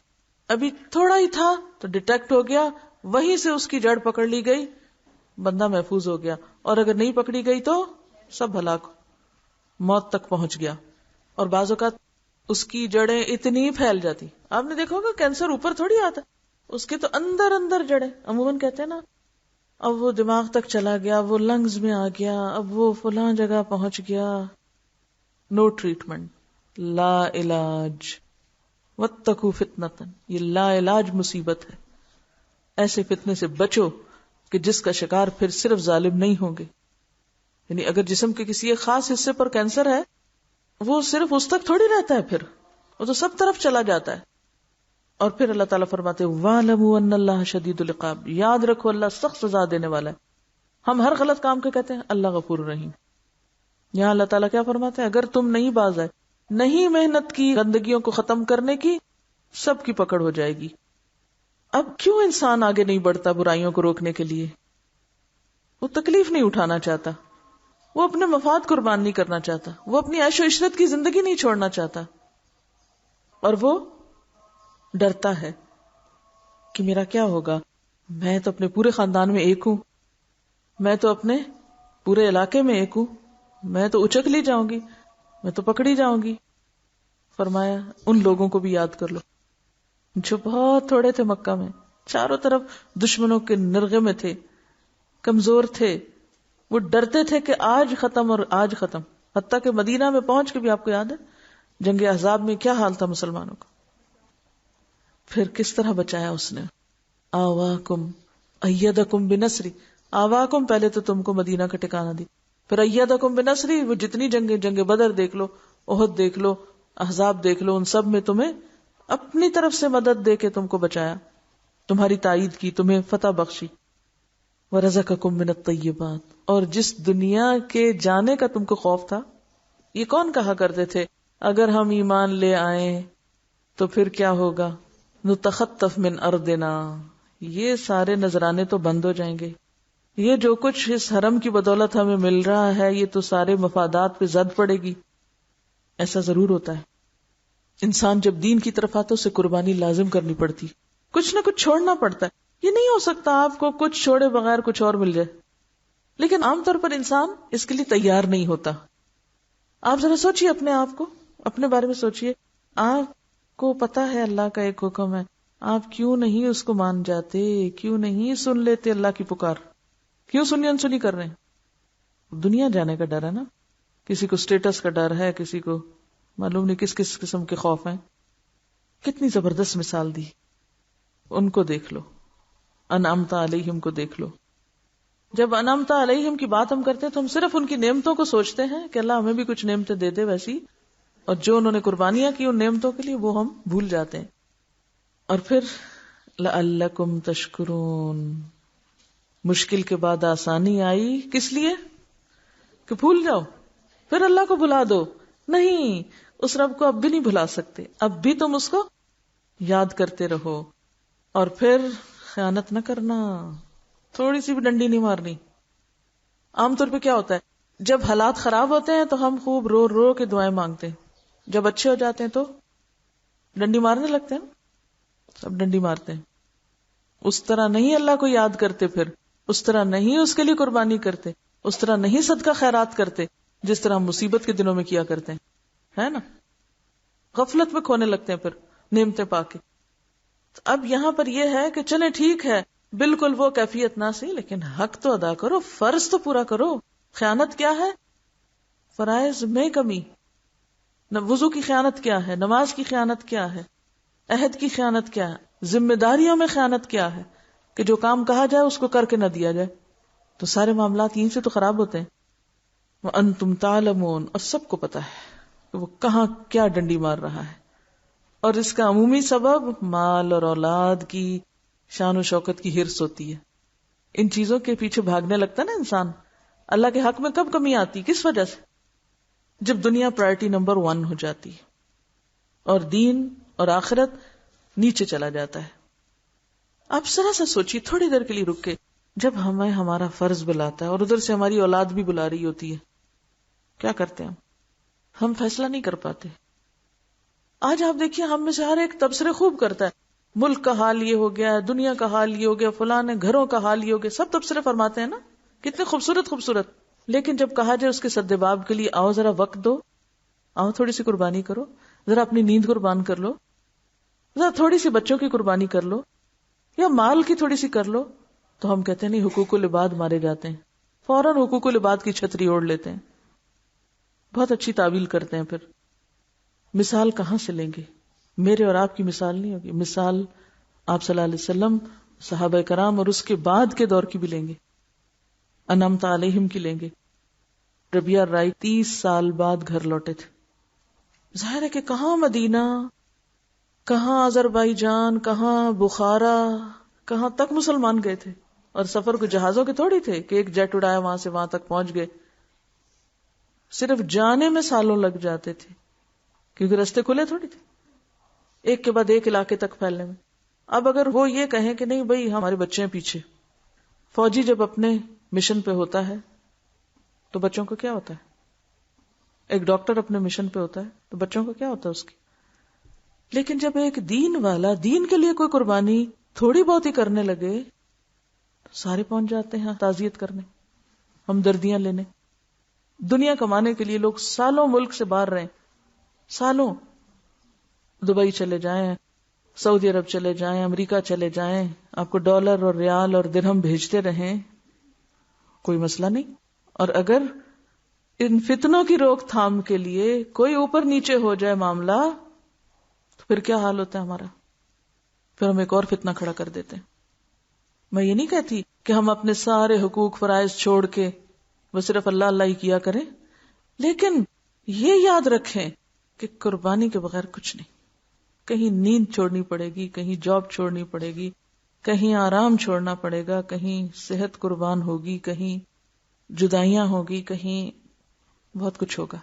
ابھی تھوڑا ہی تھا تو ڈیٹیکٹ ہو گیا، وہیں سے اس کی جڑ پکڑ لی گئی، بندہ محفوظ ہو گیا. اور اگر نہیں پکڑی گئی تو سب ہلاک، موت تک پہنچ گیا. اور بعض اوقات اس کی جڑیں اتنی پھیل جاتی، آپ نے دیکھا ہوگا کینسر اوپر تھوڑی آتا، اس کے تو اندر اندر جڑیں، عموماً کہتے ہیں نا، اب وہ دماغ تک چلا گیا، وہ لنگز میں آ گیا، اب وہ فلاں جگہ پہنچ گیا. نو ٹریٹمنٹ، لا علاج. واتقوا فتنة، یہ لا علاج مصیبت ہے. ایسے فتنے سے بچو کہ جس کا شکار پھر صرف ظالم نہیں ہوں گے. یعنی اگر جسم کے کسی ایک خاص حصے پر کینسر ہے، وہ صرف اس تک تھوڑی رہتا ہے، پھر وہ تو سب طرف چلا جاتا ہے. اور پھر اللہ تعالیٰ فرماتے ہیں وَاعْلَمُوا أَنَّ اللَّهَ شَدِيدُ الْعِقَابِ، یاد رکھو اللہ سخت سزا دینے والا ہے. ہم ہر غلط کام کو کہتے ہیں اللہ غفور رحیم. یہاں اللہ تعالیٰ کیا فرماتے ہیں؟ اگر تم نہیں باز آئے، نہیں محنت کی گندگیوں کو ختم کرنے کی، سب کی پکڑ ہو جائے گی۔ اب کیوں انسان آگے نہیں بڑھتا برائیوں کو روکنے کے لیے؟ وہ تکلیف نہیں اٹھانا چاہتا، وہ اپنے مفاد قربان نہیں کرنا چاہتا، وہ اپنی عیش و عشرت کی زندگی نہیں چھوڑنا چاہتا، اور وہ ڈرتا ہے کہ میرا کیا ہوگا، میں تو اپنے پورے خاندان میں ایک ہوں، میں تو اپنے پورے علاقے میں ایک ہوں، میں تو اچک لی جاؤں گی، میں تو پکڑی جاؤں گی۔ فرمایا ان لوگوں کو بھی یاد کر لو جو بہت تھوڑے تھے، مکہ میں چاروں طرف دشمنوں کے نرغے میں تھے، کمزور تھے، وہ ڈرتے تھے کہ آج ختم اور آج ختم۔ حتیٰ کہ مدینہ میں پہنچ کے بھی آپ کو یاد ہے جنگ احزاب میں کیا حال تھا مسلمانوں کا، پھر کس طرح بچایا اس نے۔ آواکم ایدکم بنصری، آواکم پہلے تو تم کو مدینہ کا ٹھکانہ دی، پھر ایدکم بنصری، وہ جتنی جنگ بدر دیکھ لو، احد دیکھ لو، احزاب دیکھ لو، ان سب میں تمہیں اپنی طرف سے مدد دے کے تم کو بچایا، تمہاری تائید کی، تمہیں فتح بخشی۔ وَرَزَقَكُم مِّنَ الطَّيِّبَاتِ، اور جس دنیا کے جانے کا تم کو خوف تھا، یہ کون کہا کرتے تھے اگر ہم ایمان لے آئیں تو پھر کیا ہوگا؟ نُتَخَطَّفْ مِنْ أَرْضِنَا، یہ سارے نذرانے تو بند ہو جائیں گے، یہ جو کچھ اس حرم کی بدولت ہمیں مل رہا ہے یہ تو سارے مفادات پہ زد پڑے گی۔ ایسا ضرور ہوتا ہے، انسان جب دین کی طرف آتا اسے قربانی لازم کرنی پڑتی، کچھ نہ کچھ چھوڑنا پڑتا ہے۔ یہ نہیں ہو سکتا آپ کو کچھ چھوڑے بغیر کچھ اور مل جائے، لیکن عام طور پر انسان اس کے لیے تیار نہیں ہوتا۔ آپ ذرا سوچئے اپنے آپ کو، اپنے بارے میں سوچئے، آپ کو پتا ہے اللہ کا ایک حکم ہے، آپ کیوں نہیں اس کو مان جاتے؟ کیوں نہیں سن لیتے اللہ کی پکار؟ کیوں سنی انسنی کر رہے ہیں؟ دنیا جانے کا ڈر ہے نا، کسی کو سٹیٹس کا ڈر ہے، کسی کو معلوم نہیں کس کس قسم کے خوف ہیں۔ کتنی زبردست مثال دی، ان کو دیکھ لو، انعمت علیہم کو دیکھ لو۔ جب انعمت علیہم کی بات ہم کرتے ہیں تو ہم صرف ان کی نعمتوں کو سوچتے ہیں کہ اللہ ہمیں بھی کچھ نعمتیں دے دے ویسی، اور جو انہوں نے قربانیاں کی ان نعمتوں کے لیے وہ ہم بھول جاتے ہیں۔ اور پھر لعلکم تشکرون، مشکل کے بعد آسانی آئی، کس لیے؟ کہ بھول جاؤ، پھر اللہ کو بھلا دو؟ نہیں، اس رب کو اب بھی نہیں بھلا سکتے، اب بھی تم اس کو یاد کرتے رہو، اور پھر خیانت نہ کرنا، تھوڑی سی بھی ڈنڈی نہیں مارنی۔ عام طور پہ کیا ہوتا ہے جب حالات خراب ہوتے ہیں تو ہم خوب رو رو کے دعائیں مانگتے ہیں، جب اچھے ہو جاتے ہیں تو ڈنڈی مارنے لگتے ہیں نا، سب ڈنڈی مارتے ہیں۔ اس طرح نہیں اللہ کو یاد کرتے، پھر اس طرح نہیں اس کے لیے قربانی کرتے، اس طرح نہیں صدقہ خیرات کرتے جس طرح ہم مصیبت کے دنوں میں کیا کرتے ہیں، ہے نا؟ غفلت میں کھونے لگتے ہیں پھر نعمتیں پا کے۔ اب یہاں پر یہ ہے کہ چلیں ٹھیک ہے، بالکل وہ کیفیت نہ سی، لیکن حق تو ادا کرو، فرض تو پورا کرو۔ خیانت کیا ہے؟ فرائض میں کمی۔ وضو کی خیانت کیا ہے؟ نماز کی خیانت کیا ہے؟ عہد کی خیانت کیا ہے؟ ذمہ داریوں میں خیانت کیا ہے؟ کہ جو کام کہا جائے اس کو کر کے نہ دیا جائے، تو سارے معاملات یہیں سے تو خراب ہوتے ہیں۔ وَأَنْتُمْ تَعْلَمُونَ، اور سب کو پتا ہے کہ وہ کہاں کیا ڈنڈی مار رہا ہے، اور اس کا عمومی سبب مال اور اولاد کی شان و شوکت کی ہرس ہوتی ہے۔ ان چیزوں کے پیچھے بھاگنے لگتا ہے نا انسان، اللہ کے حق میں کب کمی آتی؟ کس وجہ سے؟ جب دنیا پرائرٹی نمبر 1 ہو جاتی ہے اور دین اور آخرت نیچے چلا جاتا ہے۔ آپ ذرا سا سوچیے، تھوڑی دیر کے لیے رک کے، جب ہمیں ہمارا فرض بلاتا ہے اور ادھر سے ہماری اولاد بھی بلا رہی ہوتی ہے، کیا کرتے ہیں ہم فیصلہ نہیں کر پاتے۔ آج آپ دیکھیے ہم میں سے ہر ایک تبصرے خوب کرتا ہے، ملک کا حال یہ ہو گیا ہے، دنیا کا حال یہ ہو گیا، فلاں گھروں کا حال یہ ہو گیا، سب تبصرے فرماتے ہیں نا، کتنے خوبصورت خوبصورت۔ لیکن جب کہا جائے اس کے سدباب کے لیے آؤ ذرا وقت دو، آؤ تھوڑی سی قربانی کرو، ذرا اپنی نیند قربان کر لو، ذرا تھوڑی سی بچوں کی قربانی کر لو، یا مال کی تھوڑی سی کر لو، تو ہم کہتے ہیں نہیں، حقوق العباد مارے جاتے ہیں، فوراً حقوق العباد کی چھتری اوڑھ لیتے ہیں، بہت اچھی تعویل کرتے ہیں۔ پھر مثال کہاں سے لیں گے؟ میرے اور آپ کی مثال نہیں ہوگی، مثال آپ صلی اللہ علیہ وسلم، صحابہ کرام اور اس کے بعد کے دور کی بھی لیں گے، انعمت علیہم کی لیں گے۔ ربیہ رائی 30 سال بعد گھر لوٹے تھے۔ ظاہر ہے کہ کہاں مدینہ، کہاں آذربائیجان، کہاں بخارا، کہاں تک مسلمان گئے تھے، اور سفر کو جہازوں کے تھوڑی تھے کہ ایک جیٹ اڑایا وہاں سے وہاں تک پہنچ گئے، صرف جانے میں سالوں لگ جاتے تھے۔ کیونکہ رستے کھلے تھوڑی تھے ایک کے بعد ایک علاقے تک پھیلنے میں. اب اگر وہ یہ کہیں کہ نہیں بھائی ہمارے بچے ہیں پیچھے، فوجی جب اپنے مشن پہ ہوتا ہے تو بچوں کو کیا ہوتا ہے؟ ایک ڈاکٹر اپنے مشن پہ ہوتا ہے تو بچوں کو کیا ہوتا ہے اس کی. لیکن جب ایک دین والا دین کے لیے کوئی قربانی تھوڑی بہت ہی کرنے لگے تو سارے پہنچ جاتے ہیں تعزیت کرنے، ہمدردیاں لینے. دنیا کمانے کے لیے لوگ سالوں ملک سے باہر رہیں، سالوں، دبئی چلے جائیں، سعودی عرب چلے جائیں، امریکہ چلے جائیں، آپ کو ڈالر اور ریال اور درہم بھیجتے رہیں، کوئی مسئلہ نہیں. اور اگر ان فتنوں کی روک تھام کے لیے کوئی اوپر نیچے ہو جائے معاملہ تو پھر کیا حال ہوتا ہے ہمارا؟ پھر ہم ایک اور فتنہ کھڑا کر دیتے ہیں. میں یہ نہیں کہتی کہ ہم اپنے سارے حقوق فرائض چھوڑ کے وہ صرف اللہ اللہ ہی کیا کریں، لیکن یہ یاد رکھیں کہ قربانی کے بغیر کچھ نہیں. کہیں نیند چھوڑنی پڑے گی، کہیں جاب چھوڑنی پڑے گی، کہیں آرام چھوڑنا پڑے گا، کہیں صحت قربان ہوگی، کہیں جدائیاں ہوگی، کہیں بہت کچھ ہوگا.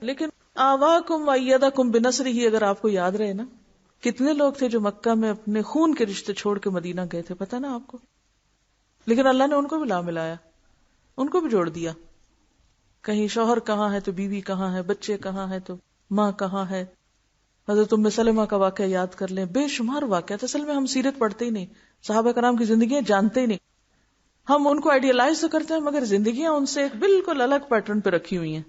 لیکن آواکم وایدکم بنصرہ ہی اگر آپ کو یاد رہے نا، کتنے لوگ تھے جو مکہ میں اپنے خون کے رشتے چھوڑ کے مدینہ گئے تھے، پتہ نا آپ کو، لیکن اللہ نے ان کو بھی لا ملایا، ان کو بھی جوڑ دیا. کہیں شوہر کہاں ہے تو بیوی کہاں ہے، بچے کہاں ہے تو ماں کہاں ہے. حضرت ام سلمہ کا واقعہ یاد کر لیں، بے شمار واقعات. اصل میں ہم سیرت پڑھتے ہی نہیں، صحابہ کرام کی زندگیاں جانتے ہی نہیں. ہم ان کو آئیڈیلائز تو کرتے ہیں مگر زندگیاں ان سے ایک بالکل الگ پیٹرن پہ رکھی ہوئی ہیں.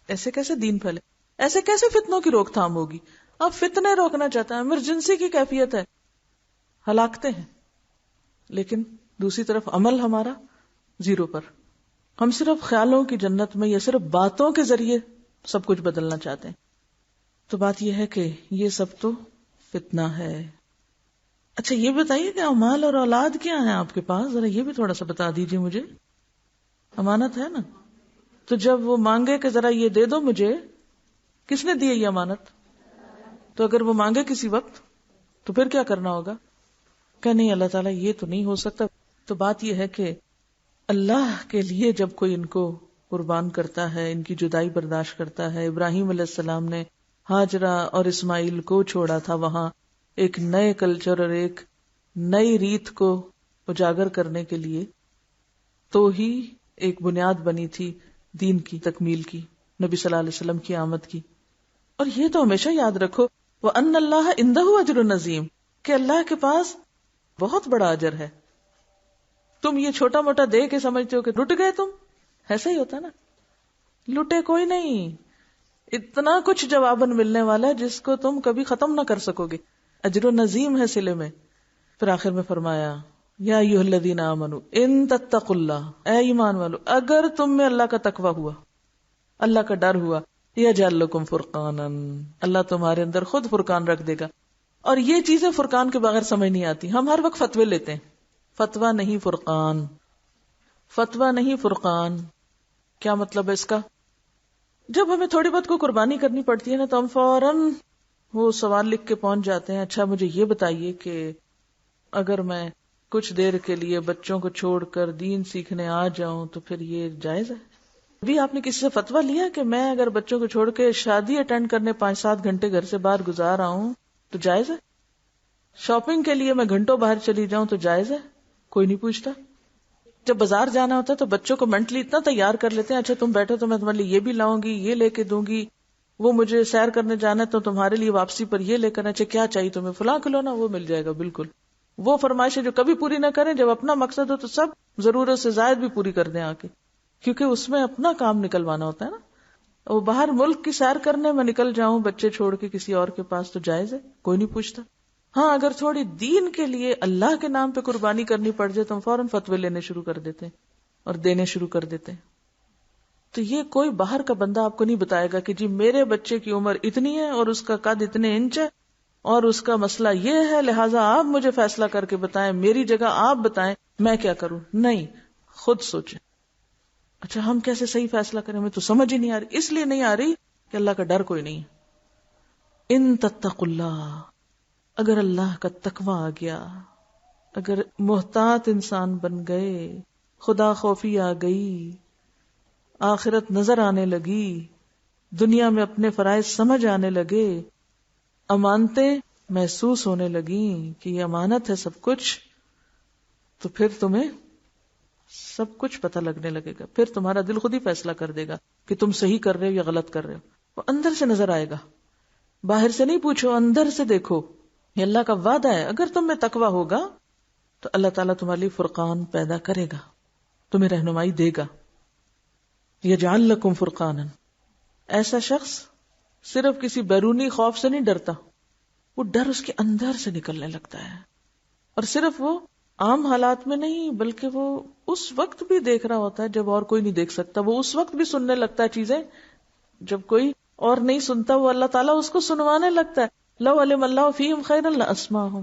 ایسے کیسے دین پھیلے؟ ایسے کیسے فتنوں کی روک تھام ہوگی؟ اب فتنے روکنا چاہتا ہے، ایمرجنسی کی کیفیت ہے، ہلاکتے ہیں. لیکن دوسری طرف عمل ہمارا زیرو پر. ہم صرف خیالوں کی جنت میں یا صرف باتوں کے ذریعے سب کچھ بدلنا چاہتے ہیں. تو بات یہ ہے کہ یہ سب تو فتنہ ہے. اچھا یہ بتائیے کہ اموال اور اولاد کیا ہے آپ کے پاس؟ ذرا یہ بھی تھوڑا سا بتا دیجیے مجھے. امانت ہے نا، تو جب وہ مانگے کہ ذرا یہ دے دو مجھے، کس نے دی یہ امانت؟ تو اگر وہ مانگے کسی وقت تو پھر کیا کرنا ہوگا؟ کہ نہیں اللہ تعالیٰ یہ تو نہیں ہو سکتا. تو بات یہ ہے کہ اللہ کے لیے جب کوئی ان کو قربان کرتا ہے، ان کی جدائی برداشت کرتا ہے. ابراہیم علیہ السلام نے ہاجرہ اور اسماعیل کو چھوڑا تھا وہاں ایک نئے کلچر اور ایک نئی ریت کو اجاگر کرنے کے لیے، تو ہی ایک بنیاد بنی تھی دین کی تکمیل کی، نبی صلی اللہ علیہ وسلم کی آمد کی. اور یہ تو ہمیشہ یاد رکھو وَأَنَّ اللَّهَ عِنْدَهُ أَجْرٌ عَظِيمٌ، کہ اللہ کے پاس بہت بڑا اجر ہے. تم یہ چھوٹا موٹا دے کے سمجھتے ہو کہ لٹ گئے تم، ایسا ہی ہوتا نا، لٹے کوئی نہیں. اتنا کچھ جواباً ملنے والا ہے جس کو تم کبھی ختم نہ کر سکو گے. اجر و نظیم ہے صلے میں. پھر آخر میں فرمایا یا ایھا الذین آمنوا ان تتقوا اللہ، اے ایمان والو اگر تم میں اللہ کا تقوی ہوا، اللہ کا ڈر ہوا، یجعل لکم فرقانا، اللہ تمہارے اندر خود فرقان رکھ دے گا. اور یہ چیزیں فرقان کے بغیر سمجھ نہیں آتی. ہم ہر وقت فتوے لیتے ہیں، فتویٰ نہیں فرقان، فتویٰ نہیں فرقان. کیا مطلب ہے اس کا؟ جب ہمیں تھوڑی بہت کوئی قربانی کرنی پڑتی ہے نا تو ہم فوراً وہ سوال لکھ کے پہنچ جاتے ہیں. اچھا مجھے یہ بتائیے کہ اگر میں کچھ دیر کے لیے بچوں کو چھوڑ کر دین سیکھنے آ جاؤں تو پھر یہ جائز ہے؟ ابھی آپ نے کسی سے فتویٰ لیا کہ میں اگر بچوں کو چھوڑ کے شادی اٹینڈ کرنے 5-7 گھنٹے گھر سے باہر گزار آؤں تو جائز ہے؟ شاپنگ کے لیے میں گھنٹوں باہر چلی جاؤں تو جائز ہے؟ کوئی نہیں پوچھتا. جب بازار جانا ہوتا ہے تو بچوں کو مینٹلی اتنا تیار کر لیتے ہیں، اچھا تم بیٹھو تو میں تمہارے لیے یہ بھی لاؤں گی، یہ لے کے دوں گی، وہ مجھے سیر کرنے جانا ہے تو تمہارے لیے واپسی پر یہ لے کر، اچھا کیا چاہیے تمہیں، فلاں کھلونا، وہ مل جائے گا. بالکل وہ فرمائشیں جو کبھی پوری نہ کریں، جب اپنا مقصد ہو تو سب ضرورت سے زائد بھی پوری کر دیں آ کے، کیونکہ اس میں اپنا کام نکلوانا ہوتا ہے نا. وہ باہر ملک کی سیر کرنے میں نکل جاؤں بچے چھوڑ کے کسی اور کے پاس تو جائز ہے، کوئی نہیں پوچھتا. ہاں اگر تھوڑی دین کے لیے اللہ کے نام پہ قربانی کرنی پڑ جائے تو ہم فوراً فتوے لینے شروع کر دیتے ہیں اور دینے شروع کر دیتے ہیں. تو یہ کوئی باہر کا بندہ آپ کو نہیں بتائے گا کہ جی میرے بچے کی عمر اتنی ہے اور اس کا قد اتنے انچ ہے اور اس کا مسئلہ یہ ہے، لہٰذا آپ مجھے فیصلہ کر کے بتائیں، میری جگہ آپ بتائیں میں کیا کروں. نہیں، خود سوچیں. اچھا ہم کیسے صحیح فیصلہ کریں، ہمیں تو سمجھ ہی نہیں آ رہی. اس لیے نہیں آ رہی کہ اللہ کا ڈر کوئی نہیں. ان تتقوا اللہ، اگر اللہ کا تقوی آ گیا، اگر محتاط انسان بن گئے، خدا خوفی آ گئی، آخرت نظر آنے لگی، دنیا میں اپنے فرائض سمجھ آنے لگے، امانتیں محسوس ہونے لگیں کہ یہ امانت ہے سب کچھ، تو پھر تمہیں سب کچھ پتہ لگنے لگے گا. پھر تمہارا دل خود ہی فیصلہ کر دے گا کہ تم صحیح کر رہے ہو یا غلط کر رہے ہو. وہ اندر سے نظر آئے گا، باہر سے نہیں پوچھو، اندر سے دیکھو. یہ اللہ کا وعدہ ہے، اگر تم میں تقویٰ ہوگا تو اللہ تعالیٰ تمہارے لیے فرقان پیدا کرے گا، تمہیں رہنمائی دے گا. یجعل لکم فرقانا. ایسا شخص صرف کسی بیرونی خوف سے نہیں ڈرتا، وہ ڈر اس کے اندر سے نکلنے لگتا ہے. اور صرف وہ عام حالات میں نہیں، بلکہ وہ اس وقت بھی دیکھ رہا ہوتا ہے جب اور کوئی نہیں دیکھ سکتا. وہ اس وقت بھی سننے لگتا ہے چیزیں جب کوئی اور نہیں سنتا، وہ اللہ تعالیٰ اس کو سنوانے لگتا ہے. لو علم اللہ فیہم خیرا لاسمعہم.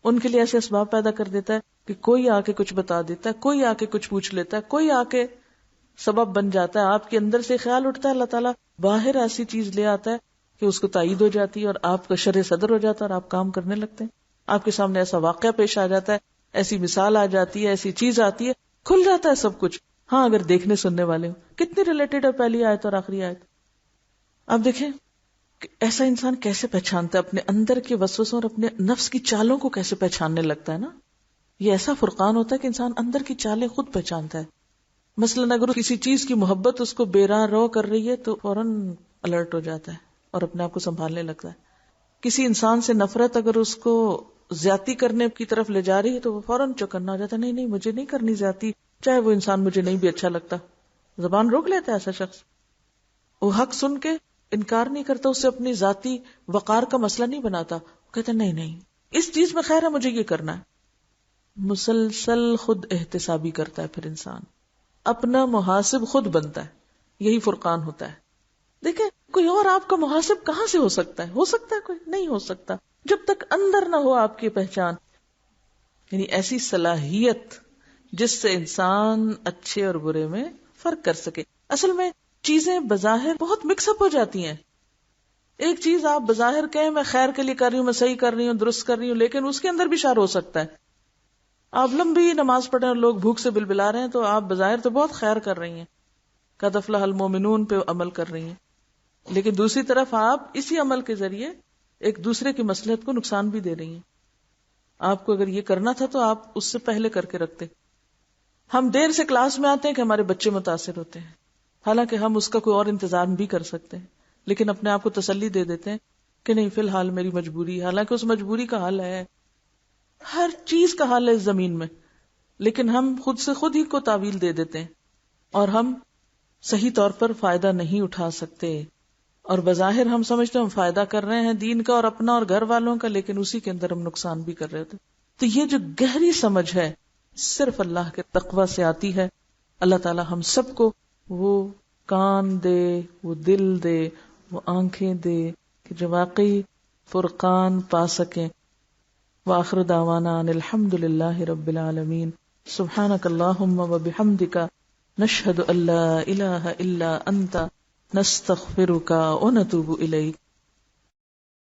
ان کے لیے ایسے اسباب پیدا کر دیتا ہے کہ کوئی آ کے کچھ بتا دیتا ہے، کوئی آ کے کچھ پوچھ لیتا ہے، کوئی آ کے سبب بن جاتا ہے. آپ کے اندر سے خیال اٹھتا ہے، اللہ تعالیٰ باہر ایسی چیز لے آتا ہے کہ اس کو تائید ہو جاتی ہے اور آپ کا شرح صدر ہو جاتا ہے اور آپ کام کرنے لگتے ہیں. آپ کے سامنے ایسا واقعہ پیش آ جاتا ہے، ایسی مثال آ جاتی ہے، ایسی چیز آتی ہے، کھل جاتا ہے سب کچھ. ہاں اگر دیکھنے سننے والے ہوں. کتنی ریلیٹڈ ہے پہلی آیت اور آخری آیت. آپ دیکھیں کہ ایسا انسان کیسے پہچانتا ہے اپنے اندر کے وسوسوں اور اپنے نفس کی چالوں کو کیسے پہچاننے لگتا ہے نا. یہ ایسا فرقان ہوتا ہے کہ انسان اندر کی چالیں خود پہچانتا ہے. مثلاً اگر کسی چیز کی محبت اس کو بے راہ رو کر رہی ہے تو فوراً الرٹ ہو جاتا ہے اور اپنے آپ کو سنبھالنے لگتا ہے. کسی انسان سے نفرت اگر اس کو زیادتی کرنے کی طرف لے جا رہی ہے تو وہ فوراً چوکنا ہو جاتا ہے، نہیں مجھے نہیں کرنی زیادتی، چاہے وہ انسان مجھے نہیں بھی اچھا لگتا. زبان روک لیتا ہے ایسا شخص. وہ حق سن کے انکار نہیں کرتا، اسے اپنی ذاتی وقار کا مسئلہ نہیں بناتا. کہتا نہیں اس چیز میں خیر ہے، مجھے یہ کرنا ہے. مسلسل خود احتسابی کرتا ہے. پھر انسان اپنا محاسب خود بنتا ہے. یہی فرقان ہوتا ہے. دیکھیں کوئی اور آپ کا محاسب کہاں سے ہو سکتا ہے؟ ہو سکتا ہے کوئی؟ نہیں ہو سکتا جب تک اندر نہ ہو آپ کی پہچان. یعنی ایسی صلاحیت جس سے انسان اچھے اور برے میں فرق کر سکے. اصل میں چیزیں بظاہر بہت مکس اپ ہو جاتی ہیں. ایک چیز آپ بظاہر کہیں میں خیر کے لیے کر رہی ہوں، میں صحیح کر رہی ہوں، درست کر رہی ہوں، لیکن اس کے اندر بھی شر ہو سکتا ہے. آپ لمبی نماز پڑھیں اور لوگ بھوک سے بلبلا رہے ہیں تو آپ بظاہر تو بہت خیر کر رہی ہیں، قد افلح المومنون پہ عمل کر رہی ہیں، لیکن دوسری طرف آپ اسی عمل کے ذریعے ایک دوسرے کی مصلحت کو نقصان بھی دے رہی ہیں. آپ کو اگر یہ کرنا تھا تو آپ اس سے پہلے کر کے رکھتے. ہم دیر سے کلاس میں آتے ہیں کہ ہمارے بچے متاثر ہوتے ہیں، حالانکہ ہم اس کا کوئی اور انتظام بھی کر سکتے ہیں، لیکن اپنے آپ کو تسلی دے دیتے ہیں کہ نہیں فی الحال میری مجبوری، حالانکہ اس مجبوری کا حل ہے، ہر چیز کا حل ہے اس زمین میں، لیکن ہم خود سے خود ہی کو تعویل دے دیتے ہیں اور ہم صحیح طور پر فائدہ نہیں اٹھا سکتے. اور بظاہر ہم سمجھتے ہیں ہم فائدہ کر رہے ہیں دین کا اور اپنا اور گھر والوں کا، لیکن اسی کے اندر ہم نقصان بھی کر رہے تھے. تو یہ جو گہری سمجھ ہے صرف اللہ کے تقوی سے آتی ہے. اللہ تعالی ہم سب کو وہ کان دے، وہ دل دے، وہ آنکھیں دے کہ جو واقعی فرقان پا سکیں. وآخر دعوانا ان الحمد للہ رب العالمین. سبحانک اللہم وبحمدک نشہد ان لا الہ الا انت نستغفرک ونتوب الیک.